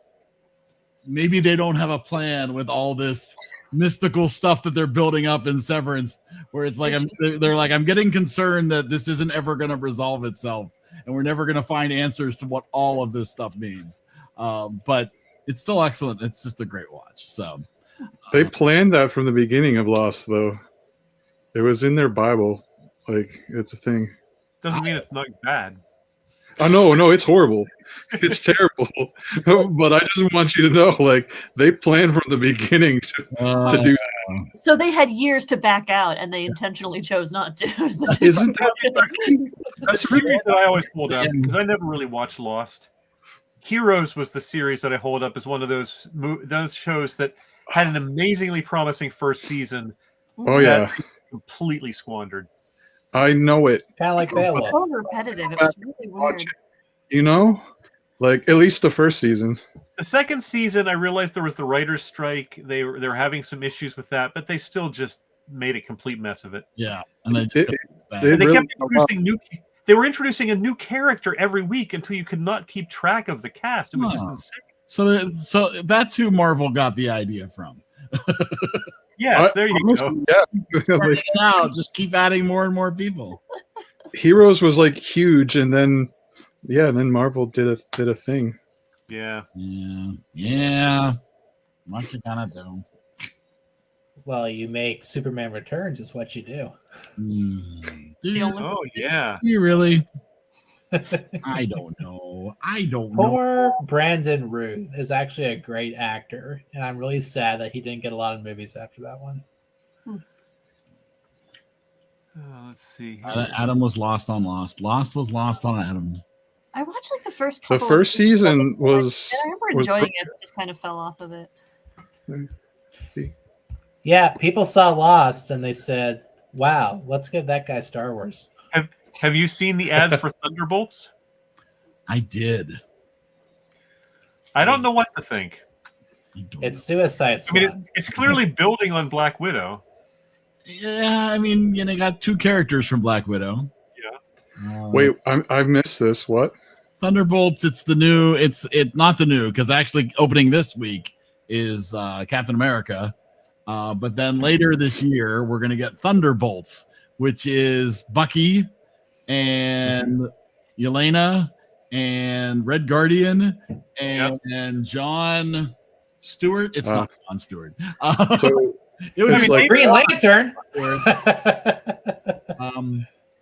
maybe they don't have a plan with all this mystical stuff that they're building up in Severance, where it's like they're like, I'm getting concerned that this isn't ever going to resolve itself, and we're never going to find answers to what all of this stuff means. But it's still excellent. It's just a great watch. So They planned that from the beginning of Lost, though. It was in their Bible. Like, it's a thing. Doesn't mean it's not bad. Oh, no, it's horrible. It's terrible. But I just want you to know, like, they planned from the beginning to do that. So they had years to back out, and they intentionally chose not to. Isn't that a series that I always hold up, because I never really watched Lost. Heroes was the series that I hold up as one of those shows that had an amazingly promising first season. Oh, yeah. Completely squandered. I know it. Kind of like Beowulf. It's so repetitive. It was really weird. You know? Like, at least the first season. The second season, I realized there was the writer's strike. They were having some issues with that, but they still just made a complete mess of it. Yeah. And they just they kept introducing They were introducing a new character every week until you could not keep track of the cast. It was just insane. So that's who Marvel got the idea from. Yes, there you go. Yeah. Now, just keep adding more and more people. Heroes was like huge, and then Marvel did a thing. Yeah. What you gonna do? Well, you make Superman Returns is what you do. Oh yeah. You really? I don't know. Poor Brandon Ruth is actually a great actor, and I'm really sad that he didn't get a lot of movies after that one. Let's see. Adam was lost on Lost. Lost was lost on Adam. I watched like the first couple. The first season was. I remember enjoying it, but just kind of fell off of it. Yeah, people saw Lost and they said, "Wow, let's give that guy Star Wars." Have you seen the ads for Thunderbolts? I did. I don't know what to think. It's Suicide Squad. I mean, it's clearly building on Black Widow. Yeah, I mean, they got two characters from Black Widow. Yeah. Wait, I missed this. What? Thunderbolts. It's the new. It's not the new, because actually opening this week is Captain America. But then later this year we're gonna get Thunderbolts, which is Bucky and Yelena and Red Guardian and John Stewart. It's not John Stewart. So it was like Green Lantern.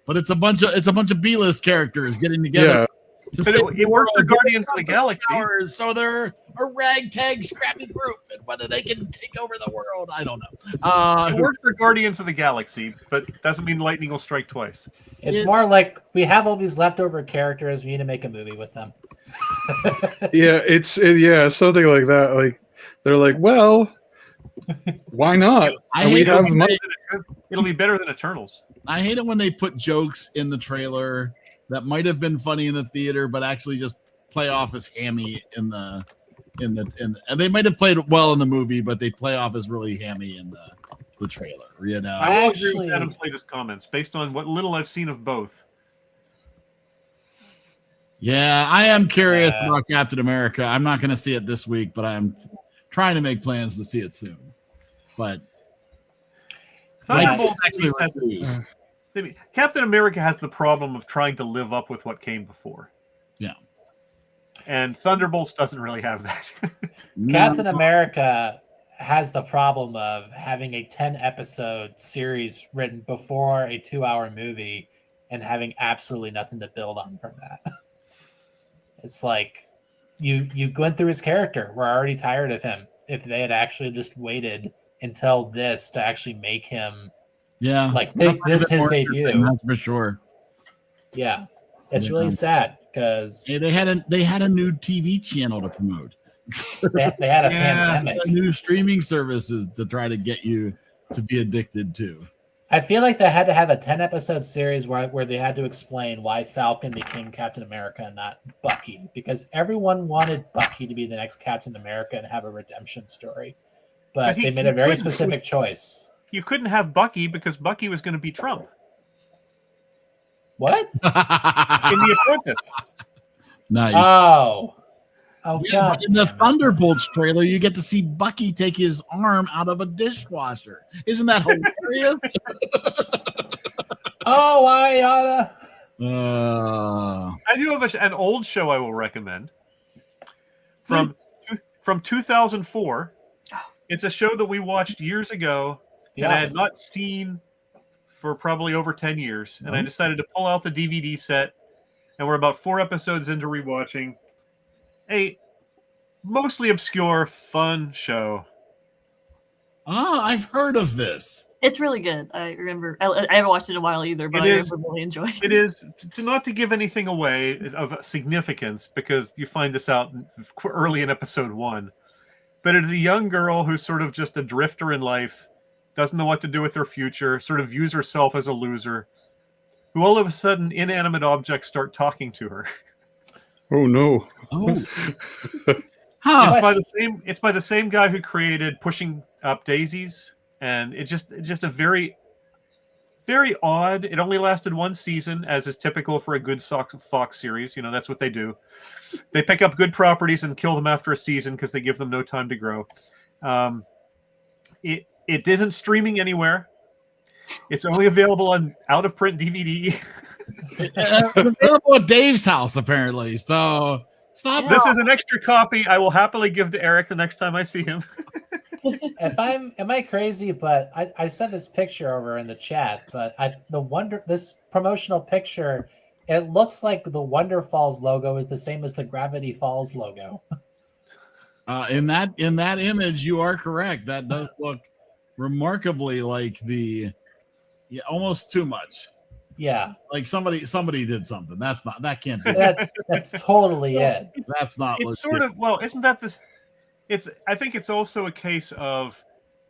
But it's a bunch of B-list characters getting together. Yeah. It worked for Guardians of the Galaxy. So they're a ragtag, scrappy group, and whether they can take over the world, I don't know. It worked for Guardians of the Galaxy, but doesn't mean lightning will strike twice. It's more like we have all these leftover characters. We need to make a movie with them. It's something like that. Like they're like, well, why not? It'll be better than Eternals. I hate it when they put jokes in the trailer that might have been funny in the theater, but actually just play off as hammy in the and they might have played well in the movie, but they play off as really hammy in the trailer. You know, I agree with Adam's latest comments based on what little I've seen of both. Yeah, I am curious about Captain America. I'm not going to see it this week, but I'm trying to make plans to see it soon. But Thunderbolts Captain America has the problem of trying to live up with what came before. Yeah. And Thunderbolts doesn't really have that. Captain America has the problem of having a 10-episode series written before a 2-hour movie and having absolutely nothing to build on from that. It's like you went through his character. We're already tired of him. If they had actually just waited until this to actually make him this his debut. That's for sure. Yeah. It's really sad because they had a new TV channel to promote. They had a pandemic. New streaming services to try to get you to be addicted to. I feel like they had to have a 10-episode series where they had to explain why Falcon became Captain America and not Bucky, because everyone wanted Bucky to be the next Captain America and have a redemption story. but they made a very specific choice. You couldn't have Bucky because Bucky was going to be Trump What? in The Apprentice. Nice. Oh, Yeah, God! but in the damn it. Thunderbolts trailer, you get to see Bucky take his arm out of a dishwasher. Isn't that hilarious? Oh, I I do have an old show I will recommend from 2004. It's a show that we watched years ago The that I had Office. not seen for probably over 10 years. And I decided to pull out the DVD set, and we're about 4 episodes into rewatching a mostly obscure, fun show. I've heard of this. It's really good. I remember. I haven't watched it in a while either, but I remember really enjoying it. It is, not to give anything away of significance, because you find this out early in episode 1, but it is a young girl who's sort of just a drifter in life, doesn't know what to do with her future, sort of views herself as a loser, who all of a sudden inanimate objects start talking to her. Oh no! Oh, It's by the same guy who created Pushing Up Daisies, and it's just a very, very odd. It only lasted 1 season, as is typical for a good Fox series. You know, that's what they do. They pick up good properties and kill them after a season because they give them no time to grow. It isn't streaming anywhere. It's only available on out of print DVD. it's available at Dave's house apparently. So stop. This is an extra copy I will happily give to Eric the next time I see him. Am I crazy? But I sent this picture over in the chat. But this promotional picture, it looks like the Wonder Falls logo is the same as the Gravity Falls logo. In that image, you are correct. That does look remarkably like almost too much. Yeah, Like somebody did something. That can't be. that's totally it. That's not. It's sort of, well, isn't that this? I think it's also a case of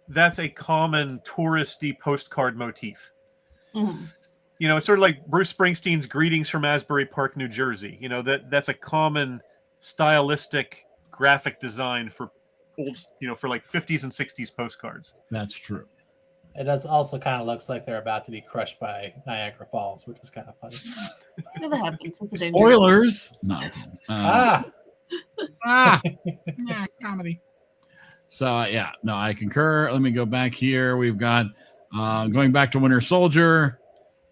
that's a common touristy postcard motif. Mhm. You know, it's sort of like Bruce Springsteen's Greetings from Asbury Park, New Jersey. You know, that's a common stylistic graphic design for old, for like 50s and 60s postcards. That's true. It does also kind of looks like they're about to be crushed by Niagara Falls, which is kind of funny. Yeah, that happens. It's a danger. Spoilers. No. Yeah, Comedy. So I concur. Let me go back here. We've got going back to Winter Soldier.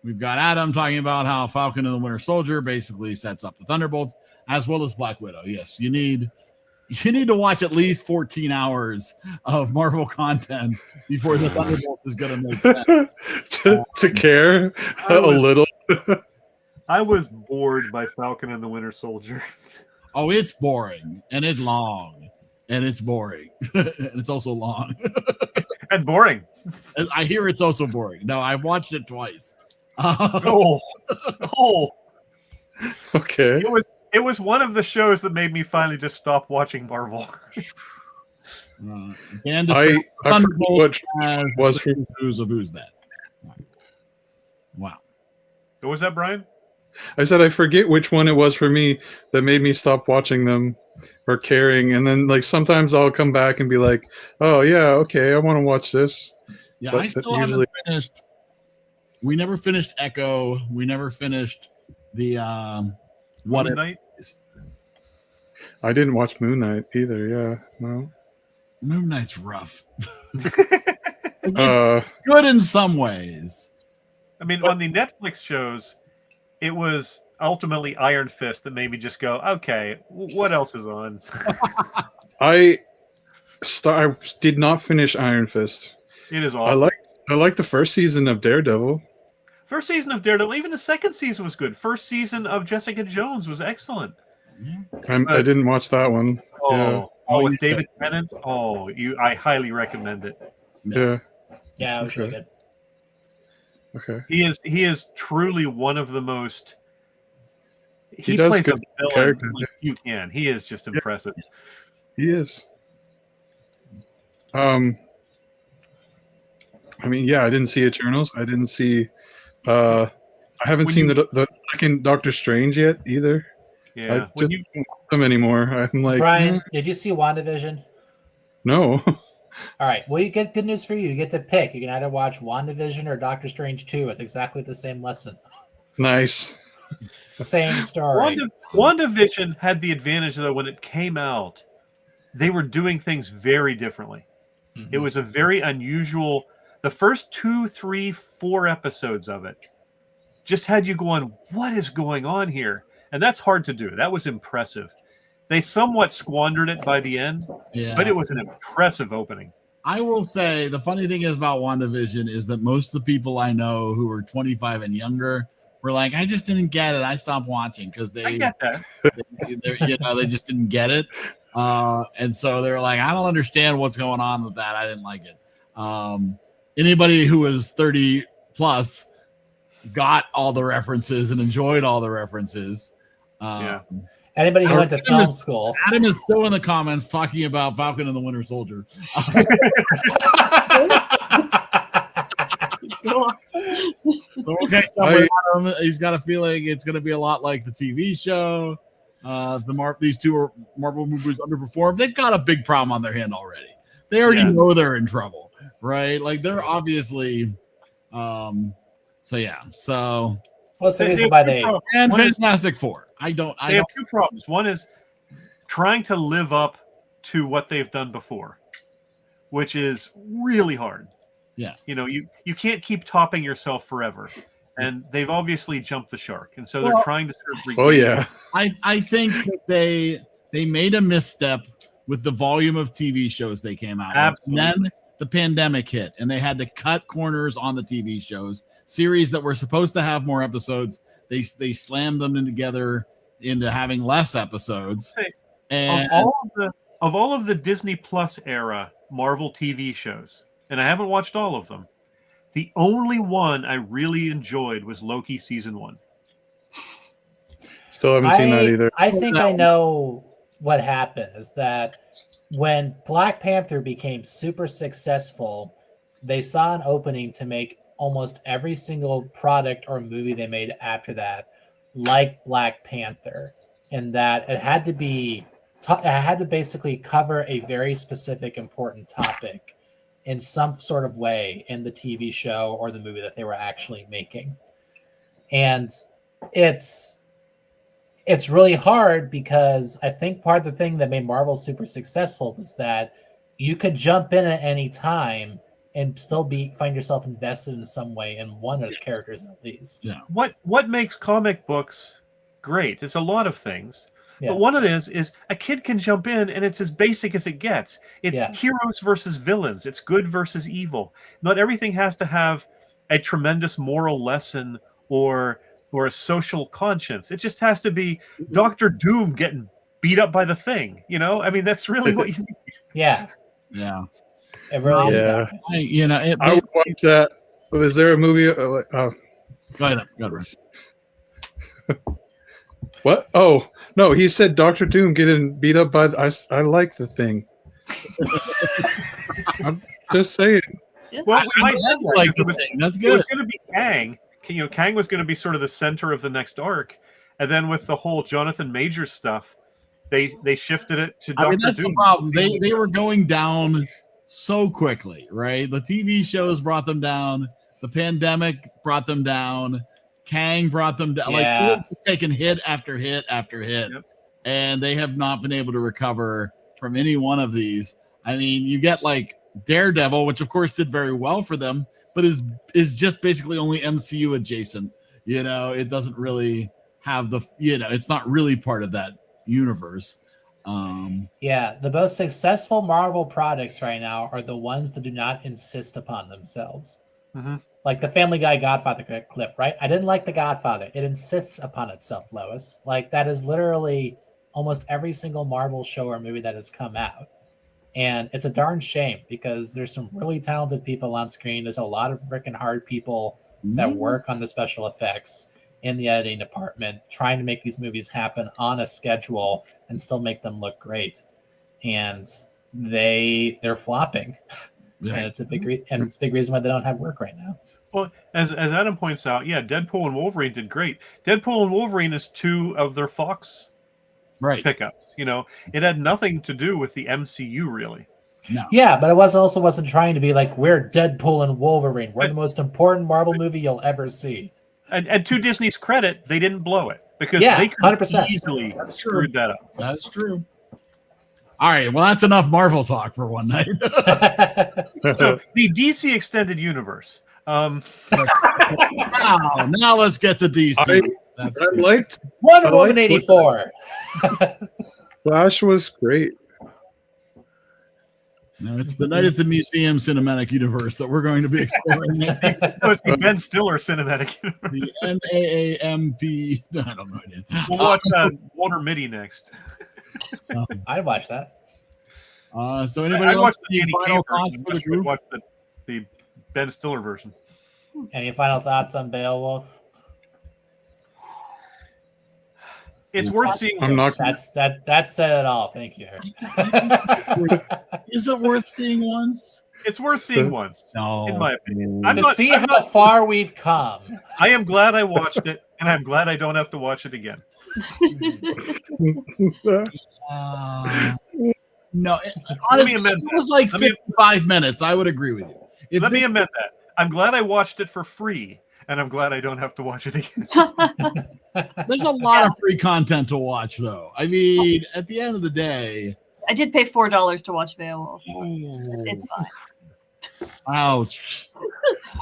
We've got Adam talking about how Falcon and the Winter Soldier basically sets up the Thunderbolts as well as Black Widow. Yes, you need to watch at least 14 hours of Marvel content before the Thunderbolts is going to make sense. to care a little. I was bored by Falcon and the Winter Soldier. Oh, it's boring, and it's long, and it's boring, and it's also long. And boring. I hear it's also boring. No, I watched it twice. Oh. Okay. It was one of the shows that made me finally just stop watching Marvel. I forgot which was who's that? Wow. What was that, Brian? I said I forget which one it was for me that made me stop watching them or caring, and then like sometimes I'll come back and be like, "Oh yeah, okay, I want to watch this." Yeah, But I still haven't finished. We never finished Echo. We never finished the What Moon If. Knight? I didn't watch Moon Knight either. Yeah, no. Moon Knight's rough. It's good in some ways. I mean, on the Netflix shows, it was ultimately Iron Fist that made me just go, okay, what else is on? I did not finish Iron Fist. It is awesome. I liked the first season of Daredevil. First season of Daredevil, even the second season was good. First season of Jessica Jones was excellent. I didn't watch that one. With David Tennant. I highly recommend it. Yeah. Yeah, it was really good. Okay. He is truly one of the most. He does plays a good villain characters. like you can. He is just impressive. He is. I mean, yeah, I didn't see Eternals. I didn't see. I haven't seen the second Doctor Strange yet either. Yeah. I just don't want them anymore. I'm like, Brian, did you see WandaVision? no. All right. Well, you get good news for you. You get to pick. You can either watch WandaVision or Doctor Strange 2. It's exactly the same lesson. Nice. Same story. WandaVision had the advantage, though, when it came out, they were doing things very differently. It was a very unusual. The first 2, 3, 4 episodes of it just had you going, what is going on here? And that's hard to do. That was impressive. They somewhat squandered it by the end, but it was an impressive opening. I will say the funny thing is about WandaVision is that most of the people I know who are 25 and younger were like, I just didn't get it. I stopped watching because I get that. they just didn't get it. And so they're like, I don't understand what's going on with that. I didn't like it. Anybody who was 30 plus got all the references and enjoyed all the references. Anybody who went to film school. Adam is still in the comments talking about Falcon and the Winter Soldier. So okay, Adam. He's got a feeling it's going to be a lot like the TV show. These two Marvel movies underperformed. They've got a big problem on their hand already. They already know they're in trouble, right? Like they're obviously. So what's the reason why they and Fantastic Four? They have two problems. One is trying to live up to what they've done before, which is really hard. Yeah. You can't keep topping yourself forever. And they've obviously jumped the shark. And so they're trying to sort of regain. Oh yeah. I think that they made a misstep with the volume of TV shows they came out with. And then the pandemic hit and they had to cut corners on the TV shows. Series that were supposed to have more episodes, they slammed them together into having less episodes. And of all of the Disney Plus era Marvel TV shows, and I haven't watched all of them, the only one I really enjoyed was Loki season 1. Still haven't seen that either. I think I know what happened is that when Black Panther became super successful, they saw an opening to make almost every single product or movie they made after that like Black Panther, in that it had to basically cover a very specific important topic in some sort of way in the TV show or the movie that they were actually making. And it's really hard because I think part of the thing that made Marvel super successful was that you could jump in at any time and still find yourself invested in some way in one of the characters at least. Yeah. What makes comic books great? It's a lot of things. Yeah. But one of these is a kid can jump in and it's as basic as it gets. It's heroes versus villains. It's good versus evil. Not everything has to have a tremendous moral lesson or a social conscience. It just has to be Dr. Doom getting beat up by the Thing. I mean, that's really what you need. Yeah. Yeah. It really is that. I would watch that. Is there a movie? Go ahead. What? Oh, no, he said Dr. Doom getting beat up by... I like the Thing. I'm just saying. Well, that's good. It was going to be Kang. Kang was going to be sort of the center of the next arc. And then with the whole Jonathan Majors stuff, they shifted it to Dr. Doom. That's the problem. They were going down so quickly, right? The TV shows brought them down. The pandemic brought them down. Kang brought them down. Like they're just taking hit after hit after hit, and they have not been able to recover from any one of these. I mean, you get like Daredevil, which of course did very well for them, but is just basically only MCU adjacent. It doesn't really have the it's not really part of that universe. The most successful Marvel products right now are the ones that do not insist upon themselves. Mm-hmm. Like the Family Guy Godfather clip, right? I didn't like the Godfather. It insists upon itself, Lois. Like that is literally almost every single Marvel show or movie that has come out. And it's a darn shame because there's some really talented people on screen. There's a lot of freaking hard people that work on the special effects in the editing department, trying to make these movies happen on a schedule and still make them look great. And they're flopping. Yeah. And it's a big reason why they don't have work right now. Well, as Adam points out, Deadpool and Wolverine did great. Deadpool and Wolverine is 2 of their Fox pickups. It had nothing to do with the MCU really. No. Yeah, but it wasn't trying to be like, we're Deadpool and Wolverine. We're the most important Marvel movie you'll ever see. And to Disney's credit, they didn't blow it because Yeah, they could 100%. easily screwed that up. That is true. All right, well, that's enough Marvel talk for one night. So the DC Extended Universe. Now let's get to DC. I liked Wonder Woman 84. Flash was great. No, it's the Night at the Museum cinematic universe that we're going to be exploring. So it's the Ben Stiller cinematic universe. The NAAMP. I don't know. We'll watch Walter Mitty next. I'd watch that. So anybody I else watched the any Danny final Kaye thoughts version. for the I group? watched the Ben Stiller version. Any final thoughts on Beowulf? It's worth seeing. I'm not. That said it all. Thank you. Is it worth seeing once? It's worth seeing once, No. in my opinion. To see how far we've come. I am glad I watched it, and I'm glad I don't have to watch it again. No, honestly, amend it was like 55 minutes. I would agree with you. Let me amend that. I'm glad I watched it for free, and I'm glad I don't have to watch it again. There's a lot of free content to watch, though. I mean, at the end of the day, I did pay $4 to watch Beowulf. It's fine. Ouch.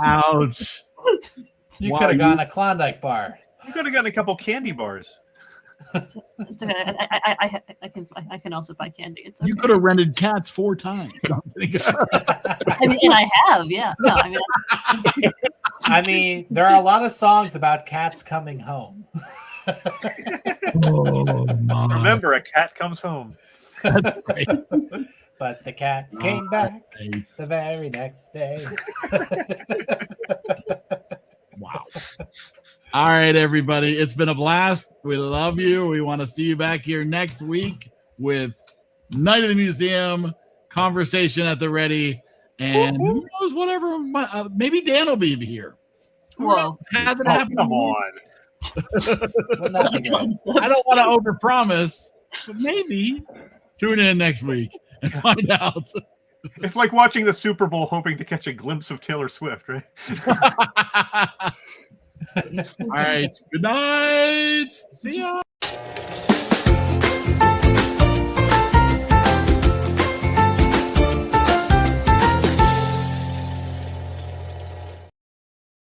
Ouch. You Wow, could have gone to Klondike bar. You could have gotten a couple candy bars. It's okay. I can also buy candy. It's okay. You could have rented Cats 4 times. No, I'm kidding. I mean, and I have, yeah. No, I mean, I mean, there are a lot of songs about cats coming home. Oh, my. Remember, a cat comes home. That's great. But the cat came back the very next day. Wow. All right, everybody. It's been a blast. We love you. We want to see you back here next week with Night of the Museum, Conversation at the Ready, and who knows, whatever. Maybe Dan will be here. whoa. Hasn't Oh, happened. come on. Wouldn't that be good? I don't want to overpromise, but maybe tune in next week and find out. It's like watching the Super Bowl hoping to catch a glimpse of Taylor Swift, right? All right. Good night. See ya.